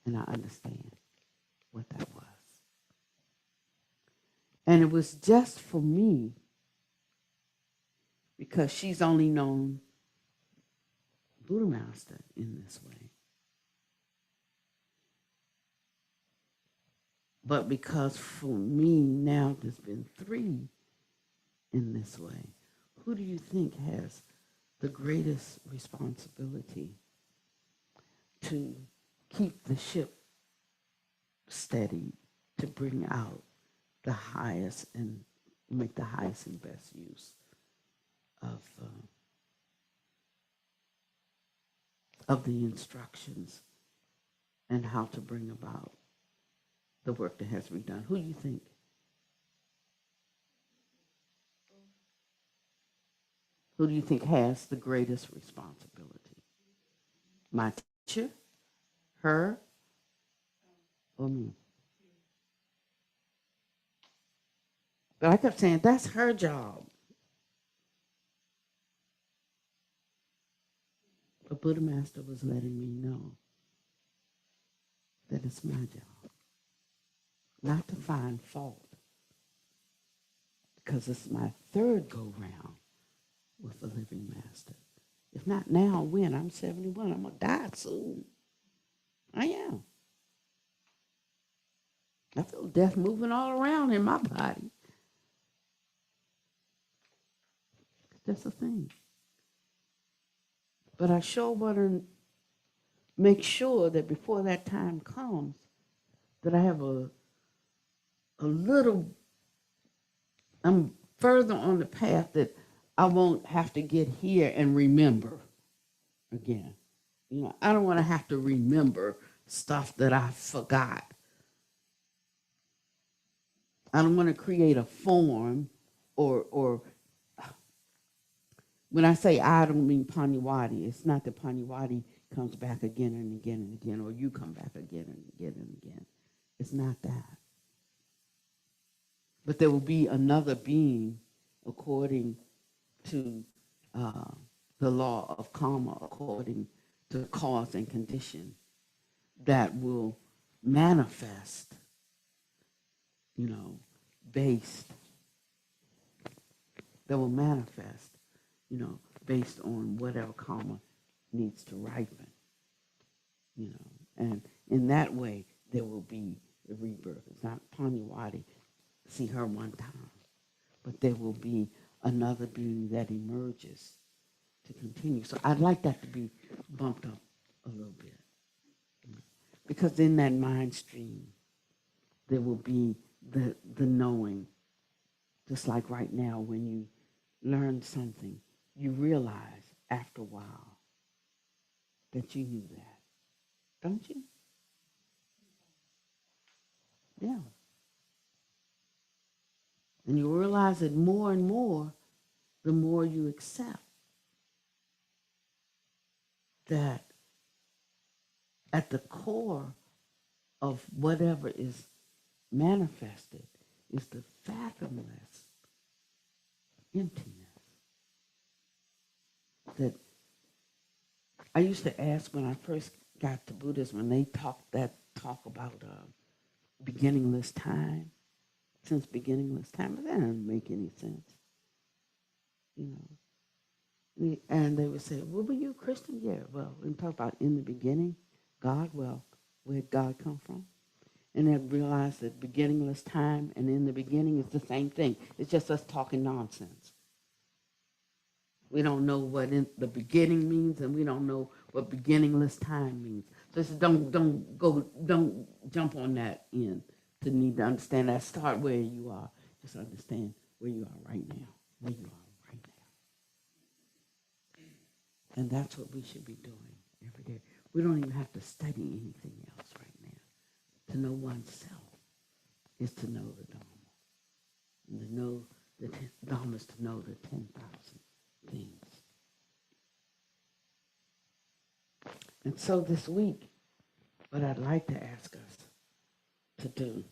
And I understand what that was. And it was just for me, because she's only known Buddha Master in this way. But because for me now there's been three in this way, who do you think has the greatest responsibility to keep the ship steady, to bring out the highest and make the highest and best use of the instructions and how to bring about the work that has to be done? Who do you think? Who do you think has the greatest responsibility? My teacher, her, or me? But I kept saying, that's her job. But Buddha Master was letting me know that it's my job. Not to find fault, because it's my third go-round with a living master. If not now, when? I'm 71. I'm going to die soon. I am. I feel death moving all around in my body. That's a thing. But I sure want to make sure that before that time comes, that I have a little, I'm further on the path that I won't have to get here and remember again. You know, I don't want to have to remember stuff that I forgot. I don't want to create a form or when I say I don't mean Paniwadi. It's not that Paniwadi comes back again and again and again, or you come back again and again and again. It's not that. But there will be another being according to the law of karma, according to cause and condition, that will manifest, you know, based, that will manifest, you know, based on whatever karma needs to ripen, you know. And in that way, there will be a rebirth. It's not Paniwadi, see her one time, but there will be another being that emerges to continue. So I'd like that to be bumped up a little bit. Because in that mind stream, there will be the knowing. Just like right now, when you learn something, you realize after a while that you knew that. Don't you? Yeah. And you realize it more and more the more you accept that at the core of whatever is manifested is the fathomless emptiness. That I used to ask when I first got to Buddhism, when they talk about beginningless time, since beginningless time, but that doesn't make any sense, you know. And they would say, well, were you a Christian? Yeah, well, we talk about in the beginning, God, well, where'd God come from? And then realize that beginningless time and in the beginning is the same thing. It's just us talking nonsense. We don't know what in the beginning means, and we don't know what beginningless time means. So don't jump on that end to need to understand that. Start where you are. Just understand where you are right now. Where you are right now. And that's what we should be doing every day. We don't even have to study anything else right now. To know oneself is to know the Dharma. And to know the Dharma is to know the 10,000 things. And so this week, what I'd like to ask us to do,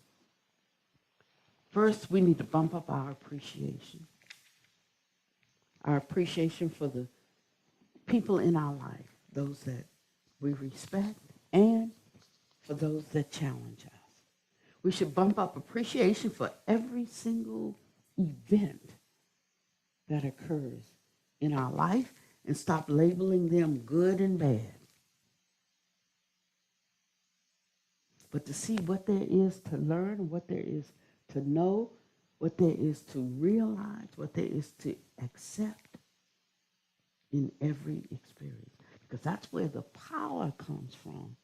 first we need to bump up our appreciation for the people in our life, those that we respect, and for those that challenge us. We should bump up appreciation for every single event that occurs in our life and stop labeling them good and bad. But to see what there is to learn, what there is to know, what there is to realize, what there is to accept in every experience. Because that's where the power comes from.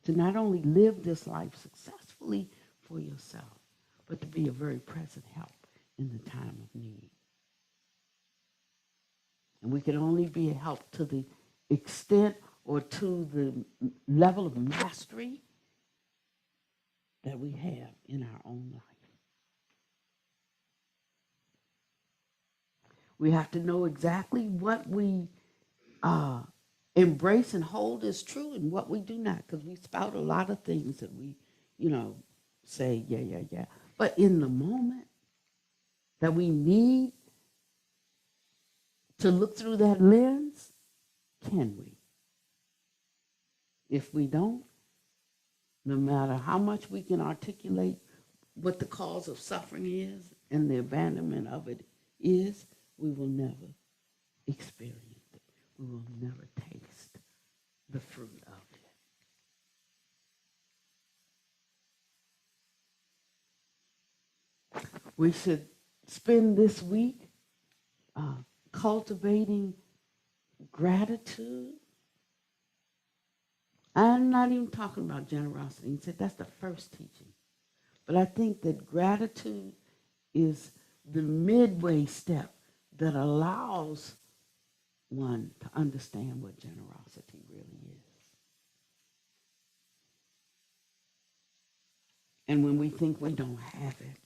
To not only live this life successfully for yourself, but to be a very present help in the time of need. And we can only be a help to the extent or to the level of mastery that we have in our own life. We have to know exactly what we embrace and hold as true and what we do not, because we spout a lot of things that we, say, yeah. But in the moment that we need to look through that lens, can we? If we don't, no matter how much we can articulate what the cause of suffering is and the abandonment of it is, we will never experience it. We will never taste the fruit of it. We should spend this week cultivating gratitude. I'm not even talking about generosity. He said that's the first teaching. But I think that gratitude is the midway step that allows one to understand what generosity really is. And when we think we don't have it,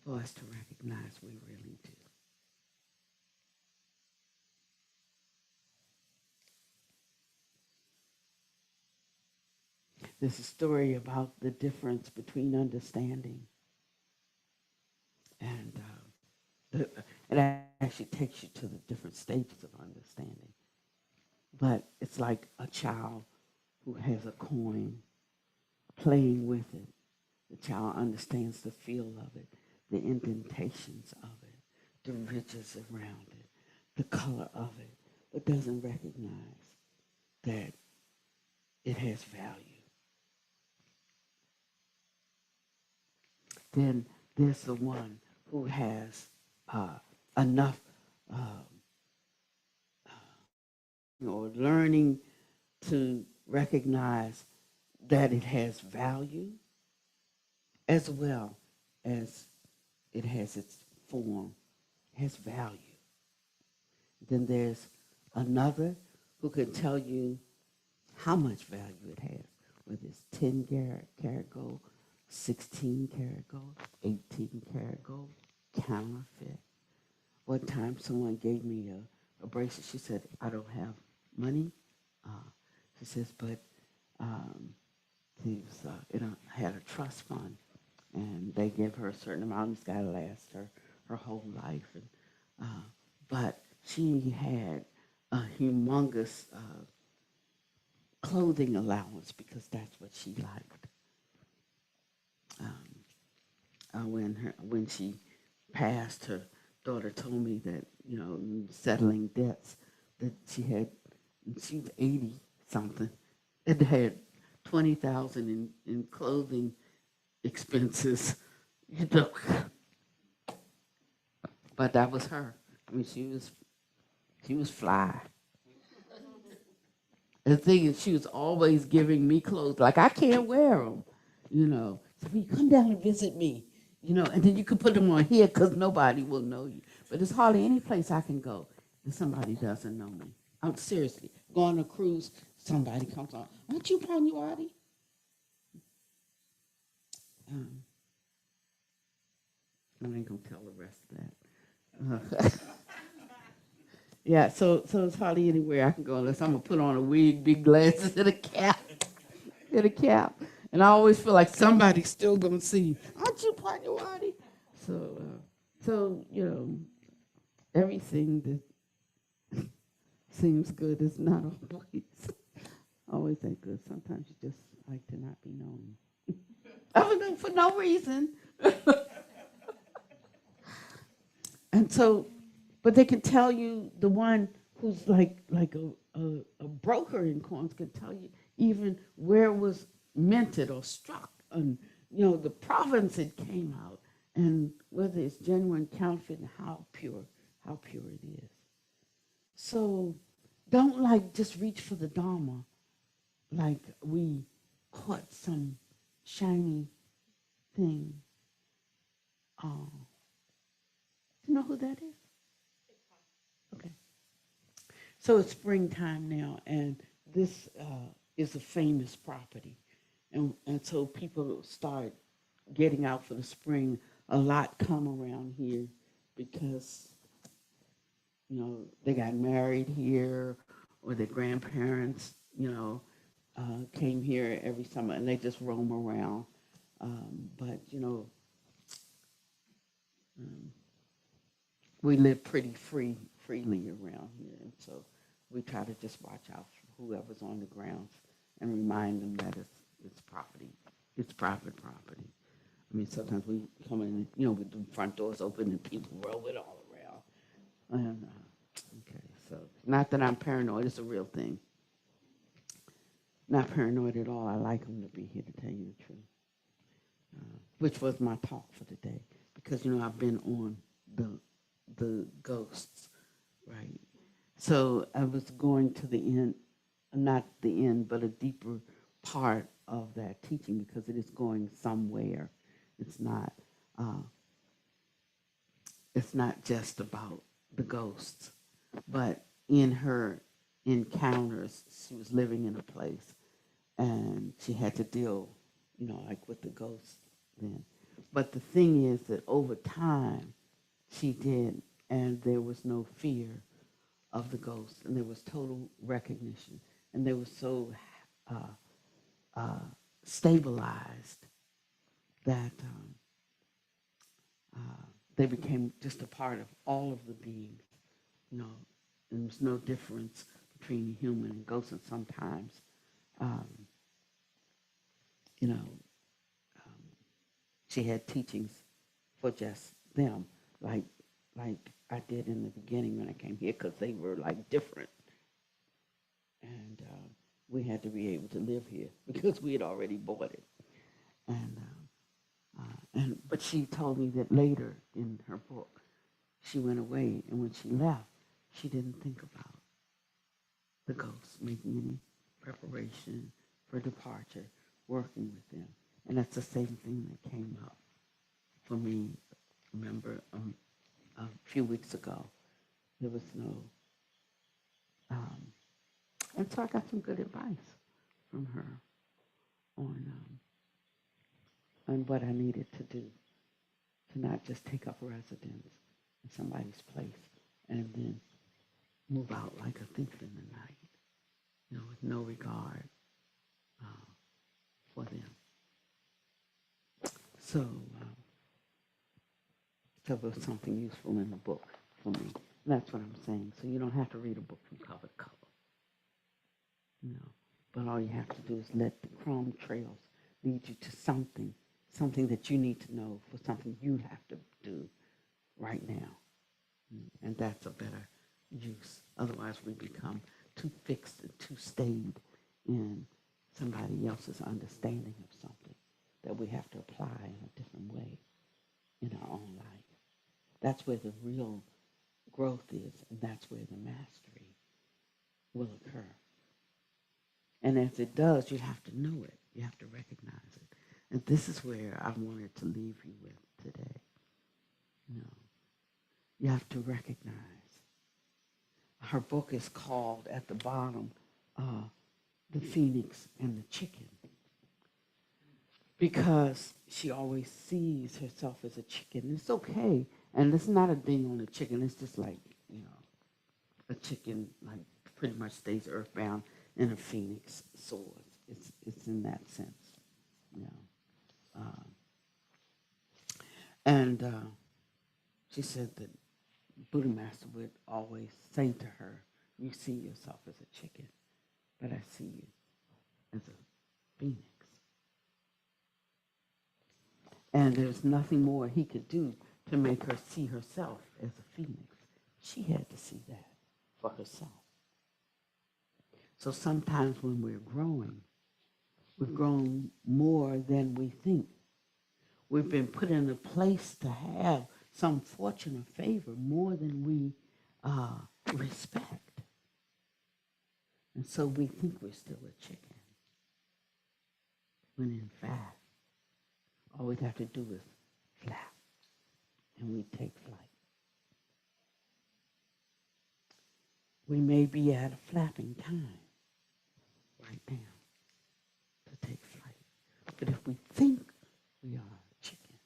for us to recognize we really do. There's a story about the difference between understanding and it actually takes you to the different stages of understanding. But it's like a child who has a coin playing with it. The child understands the feel of it, the indentations of it, the ridges around it, the color of it, but doesn't recognize that it has value. Then there's the one who has enough learning to recognize that it has value as well as it has its form, has value. Then there's another who can tell you how much value it has, whether it's 10 karat gold, 16 karat gold, 18 karat gold, counterfeit. One time someone gave me a bracelet. She said, I don't have money. She says, but it had a trust fund, and they give her a certain amount. It's got to last her whole life. And, but she had a humongous clothing allowance because that's what she liked. When she passed, her daughter told me that, settling debts, that she was 80 something, and had 20,000 in clothing expenses, you know. But that was her. I mean, she was fly. The thing is, she was always giving me clothes. Like, I can't wear them, you know. So you come down and visit me, you know, and then you can put them on here because nobody will know you. But there's hardly any place I can go and somebody doesn't know me. I'm seriously, go on a cruise, somebody comes on. Aren't you Panuati? I ain't gonna tell the rest of that. Yeah, so it's hardly anywhere I can go unless I'm gonna put on a wig, big glasses, and a cap. And a cap. And I always feel like somebody's still gonna see, aren't you Panuati? So you know, everything that seems good is not always that good. Sometimes you just like to not be known. For no reason. And so, but they can tell you, the one who's like a broker in coins can tell you even where it was minted or struck, and you know the province it came out, and whether it's genuine, counterfeit, and how pure it is. So don't like just reach for the Dharma like we caught some shiny thing. You know who that is? Okay. So it's springtime now, and this is a famous property. And so people start getting out for the spring. A lot come around here because, you know, they got married here or their grandparents, you know, came here every summer, and they just roam around. But, you know, um, we live pretty freely around here, and so we try to just watch out for whoever's on the grounds and remind them that it's property, it's private property. I mean, sometimes we come in, you know, with the front doors open and people roll it all around. And okay, so not that I'm paranoid; it's a real thing. Not paranoid at all. I like them to be here, to tell you the truth. Which was my talk for today, because you know I've been on the ghosts, right? So I was going to the end, not the end, but a deeper part of that teaching, because it is going somewhere. It's not. Uh, it's not just about the ghosts, but in her encounters, she was living in a place, and she had to deal, you know, like with the ghosts then. But the thing is that over time, she did, and there was no fear of the ghost, and there was total recognition, and they were so uh, uh, stabilized that they became just a part of all of the beings. You know, there was no difference between human and ghost, and sometimes, um, you know, she had teachings for just them, like I did in the beginning when I came here, because they were like different, and we had to be able to live here because we had already bought it. And but she told me that later in her book, she went away, and when she left, she didn't think about the ghosts making any preparation for departure, working with them, and that's the same thing that came up for me. Remember, a few weeks ago, there was no, um, and so I got some good advice from her on what I needed to do, to not just take up residence in somebody's place and then move out like a thief in the night, you know, with no regard uh, for them. So, there was something useful in the book for me. And that's what I'm saying. So you don't have to read a book from cover to cover, you know. But all you have to do is let the crumb trails lead you to something that you need to know for something you have to do right now. And that's a better use. Otherwise, we become too fixed and too stayed in somebody else's understanding of something that we have to apply in a different way in our own life. That's where the real growth is, and that's where the mastery will occur. And as it does, you have to know it. You have to recognize it. And this is where I wanted to leave you with today. You know, you have to recognize. Her book is called, at the bottom, The Phoenix and the Chicken. Because she always sees herself as a chicken. It's okay. And it's not a ding on the chicken. It's just like, you know, a chicken like pretty much stays earthbound and a phoenix soars. It's in that sense, you know. And she said that Buddha Master would always say to her, you see yourself as a chicken, but I see you as a phoenix. And there's nothing more he could do to make her see herself as a phoenix. She had to see that for herself. So sometimes when we're growing, we've grown more than we think. We've been put in a place to have some fortune or favor more than we respect. And so we think we're still a chicken, when in fact, all we'd have to do is flap, and we take flight. We may be at a flapping time right now to take flight. But if we think we are a chicken,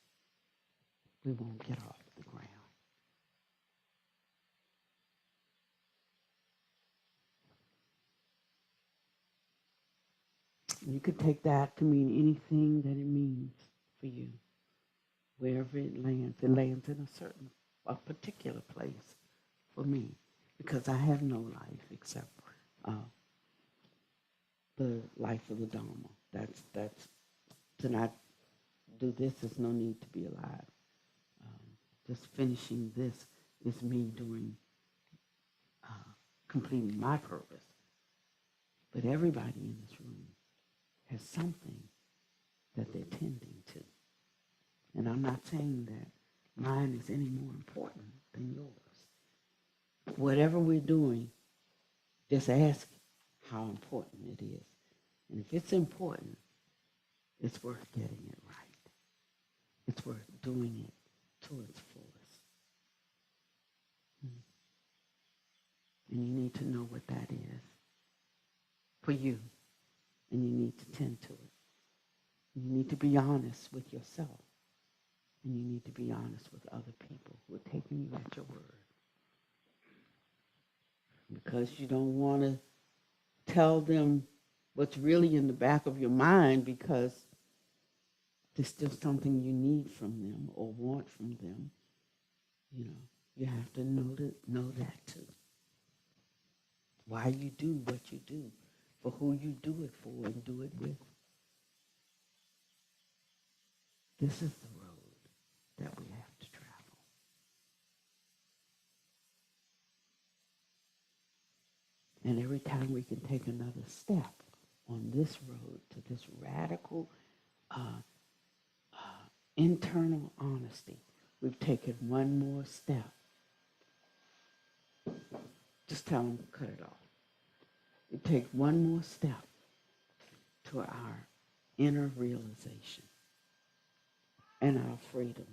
we won't get off the ground. You could take that to mean anything that it means for you, wherever it lands. It lands in a particular place for me, because I have no life except the life of the Dharma. That's to not do this, there's no need to be alive. Just finishing this is me doing, completing my purpose. But everybody in this room has something that they're tending to. And I'm not saying that mine is any more important than yours. Whatever we're doing, just ask how important it is. And if it's important, it's worth getting it right. It's worth doing it to its fullest. And you need to know what that is for you. And you need to tend to it. You need to be honest with yourself. And you need to be honest with other people who are taking you at your word. Because you don't want to tell them what's really in the back of your mind, because there's still something you need from them or want from them. You know, you have to know that too. Why you do what you do, for who you do it for and do it with. This is the road that we have to travel. And every time we can take another step on this road to this radical internal honesty, we've taken one more step. Just tell them, cut it off. We take one more step to our inner realization and our freedom.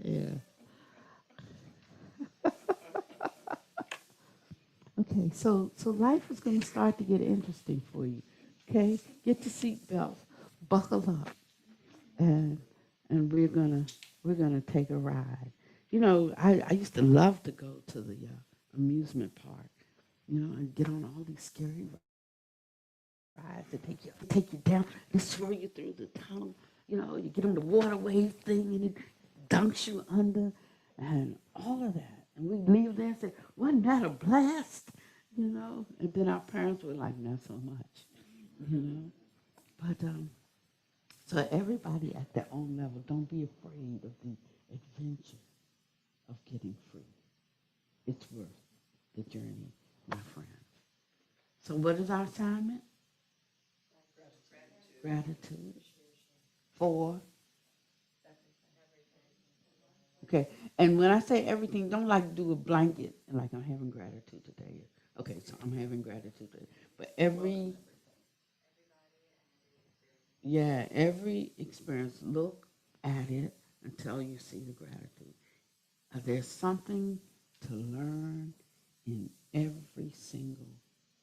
Yeah. Okay, so life is going to start to get interesting for you. Okay, get your seatbelts, buckle up, and we're gonna take a ride. You know, I used to love to go to the amusement park, you know, and get on all these scary rides that take you down, and throw you through the tunnel. You know, you get on the water wave thing, and it dunks you under, and all of that. And we leave there and say, wasn't that a blast? You know, and then our parents were like, not so much, you know. But so everybody at their own level, don't be afraid of the adventure of getting free. It's worth the journey, my friends. So what is our assignment? Gratitude. For. Okay. And when I say everything, don't like do a blanket and like I'm having gratitude today. Okay, so I'm having gratitude today. But every experience, look at it until you see the gratitude. There's something to learn in every single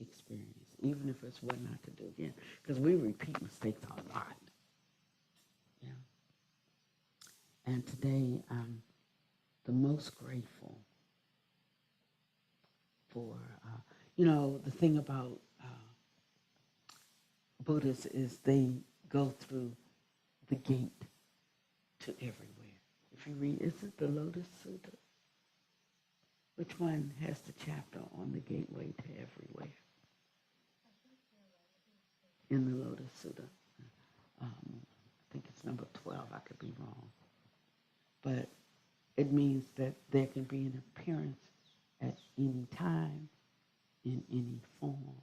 experience, even if it's what not to do again, because we repeat mistakes a lot. Yeah. And today I'm the most grateful for, the thing about Buddhists is they go through the gate to everywhere. If you read, is it the Lotus Sutra? Which one has the chapter on the gateway to everywhere? In the Lotus Sutra. I think it's number 12, I could be wrong. But it means that there can be an appearance at any time, in any form,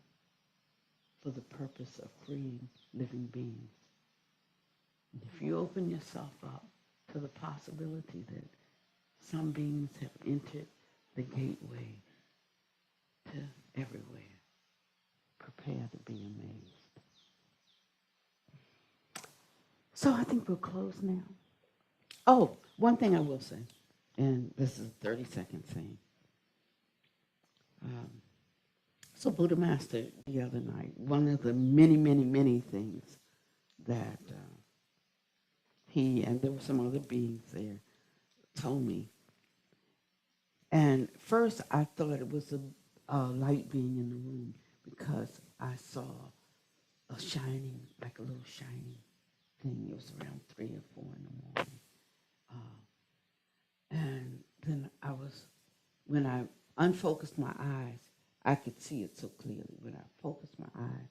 for the purpose of freeing living beings. And if you open yourself up to the possibility that some beings have entered the gateway to everywhere, prepare to be amazed. So I think we'll close now. Oh, one thing I will say, and this is a 30-second thing. So Buddha Master the other night, one of the many, many, many things that he and there were some other beings there told me. And first I thought it was a light being in the room because I saw a shining, like a little shining thing. It was around 3 or 4 in the morning. And then when I unfocused my eyes, I could see it so clearly. When I focused my eyes,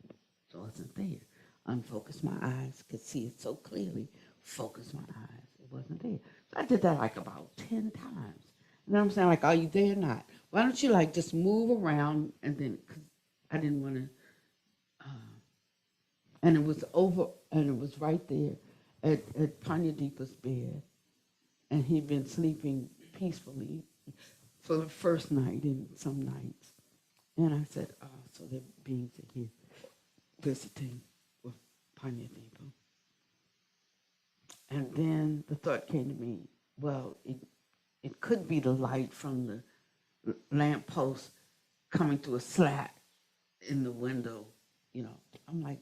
it wasn't there. Unfocused my eyes, could see it so clearly. Focused my eyes, it wasn't there. So I did that like about 10 times. You know what I'm saying? Like, are you there or not? Why don't you like just move around and then, cause I didn't want to, and it was right there at Panyadeepa's bed. And he'd been sleeping peacefully for the first night and some nights. And I said, oh, so the beings are here visiting with Panyadeepa. And then the thought came to me, well, it could be the light from the lamppost coming through a slat in the window, I'm like,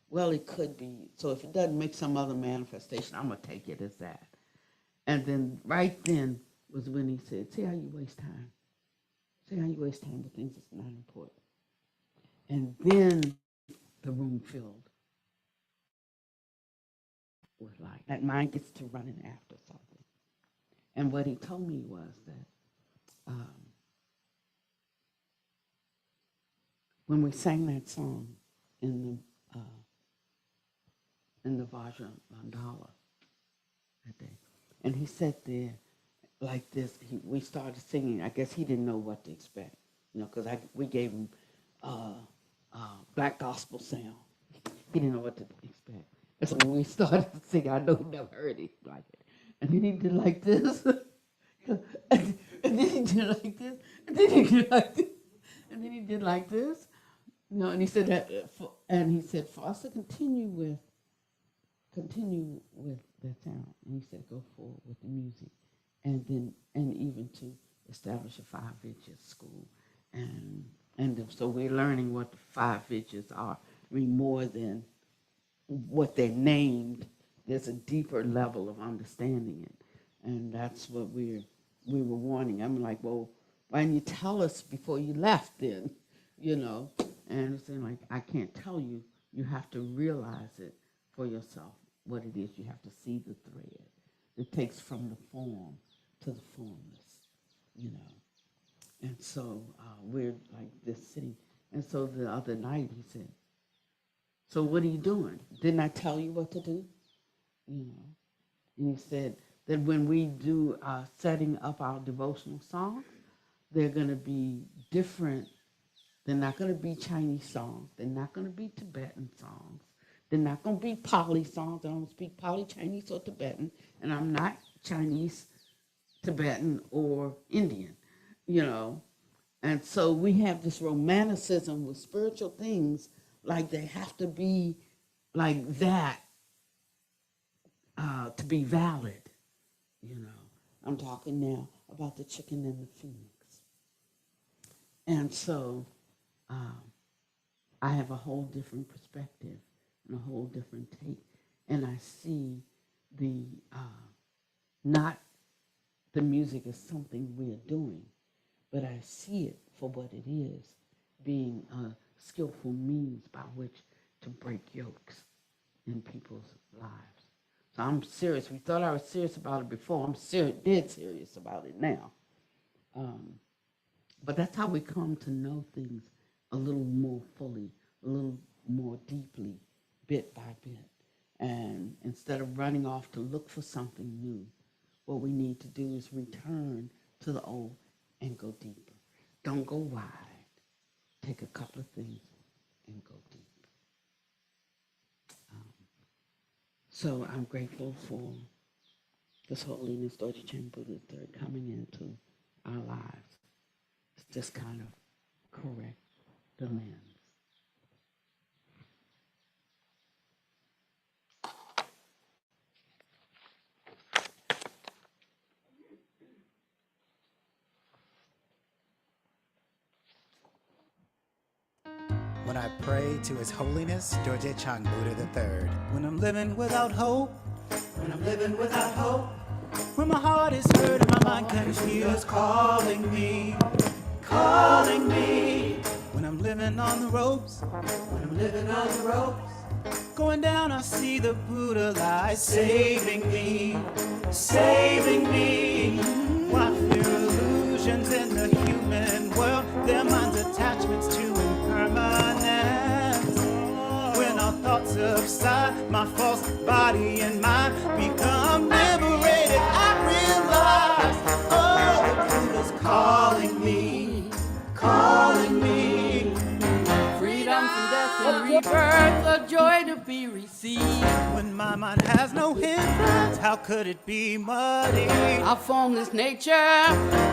well, it could be. So if it doesn't make some other manifestation, I'm going to take it as that. And then right then was when he said, see how you waste time. See how you waste time with things that's not important. And then the room filled with light. That mind gets to running after something. And what he told me was that when we sang that song in the Vajra Mandala that day, and he sat there like this, we started singing. I guess he didn't know what to expect, because we gave him black gospel sound. He didn't know what to expect. And so when we started singing, I know he never heard it like it. And then he did like this, and then he did like this, and then he did like this, and then he did like this. And he said that, for us to continue with that sound, and he said go forward with the music, and even to establish a 5 vidyas school, and so we're learning what the 5 vidyas are. I mean, more than what they're named, there's a deeper level of understanding it, and that's what we were wanting. I'm like, well, why didn't you tell us before you left then, And it's like, I can't tell you. You have to realize it for yourself, what it is. You have to see the thread. It takes from the form to the formless, And so we're like this sitting. And so the other night he said, so what are you doing? Didn't I tell you what to do? And he said, that when we do setting up our devotional songs, they're going to be different. They're not going to be Chinese songs. They're not going to be Tibetan songs. They're not going to be Pali songs. I don't speak Pali, Chinese, or Tibetan, and I'm not Chinese, Tibetan, or Indian, you know. And so we have this romanticism with spiritual things, like they have to be like that to be valid, you know. I'm talking now about the chicken and the phoenix. And so I have a whole different perspective and a whole different take. And I see the, not the music as something we're doing, but I see it for what it is, being a skillful means by which to break yokes in people's lives. So I'm serious. We thought I was serious about it before. I'm dead serious about it now. But that's how we come to know things a little more fully, a little more deeply, bit by bit. And instead of running off to look for something new, what we need to do is return to the old and go deeper. Don't go wide. Take a couple of things and go deep. So I'm grateful for His Holiness Dorje Chang Buddha III coming into our lives. It's just kind of correct the lens. When I pray to His Holiness Dorje Chang Buddha III. When I'm living without hope, when I'm living without hope, when my heart is hurt and my mind confused, calling me, calling me. When I'm living on the ropes, when I'm living on the ropes, going down I see the Buddha light saving me, saving me. When I feel illusions in the human world, their minds attachments to impermanence. When our thoughts subside, my false body and mind become liberated. I realize, oh, the Buddha's calling me, calling me. Freedom from death and rebirth, a joy to be received. When my mind has no hindrance, how could it be muddy? Our formless nature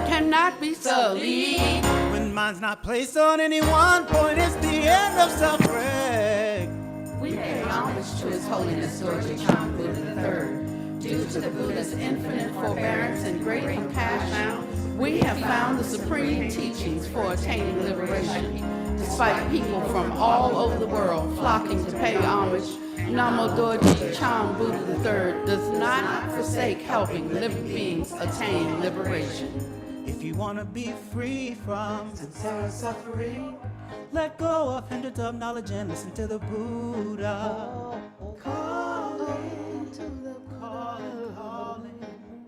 cannot be sullied. When mind's not placed on any one point, it's the end of suffering. We pay homage to His Holiness Dorje Chang Buddha III. Due to the Buddha's infinite forbearance and great compassion, we have found the supreme teachings for attaining liberation. Despite people from all over the world flocking to pay homage, Namo Dorje Chang Buddha III does not forsake helping living beings attain liberation. If you want to be free from samsara suffering, let go of hindrance of knowledge and listen to the Buddha. Calling to the calling, calling,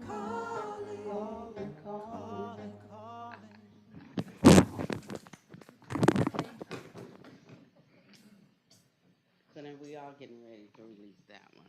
calling, calling, calling. So then we are getting ready to release that one.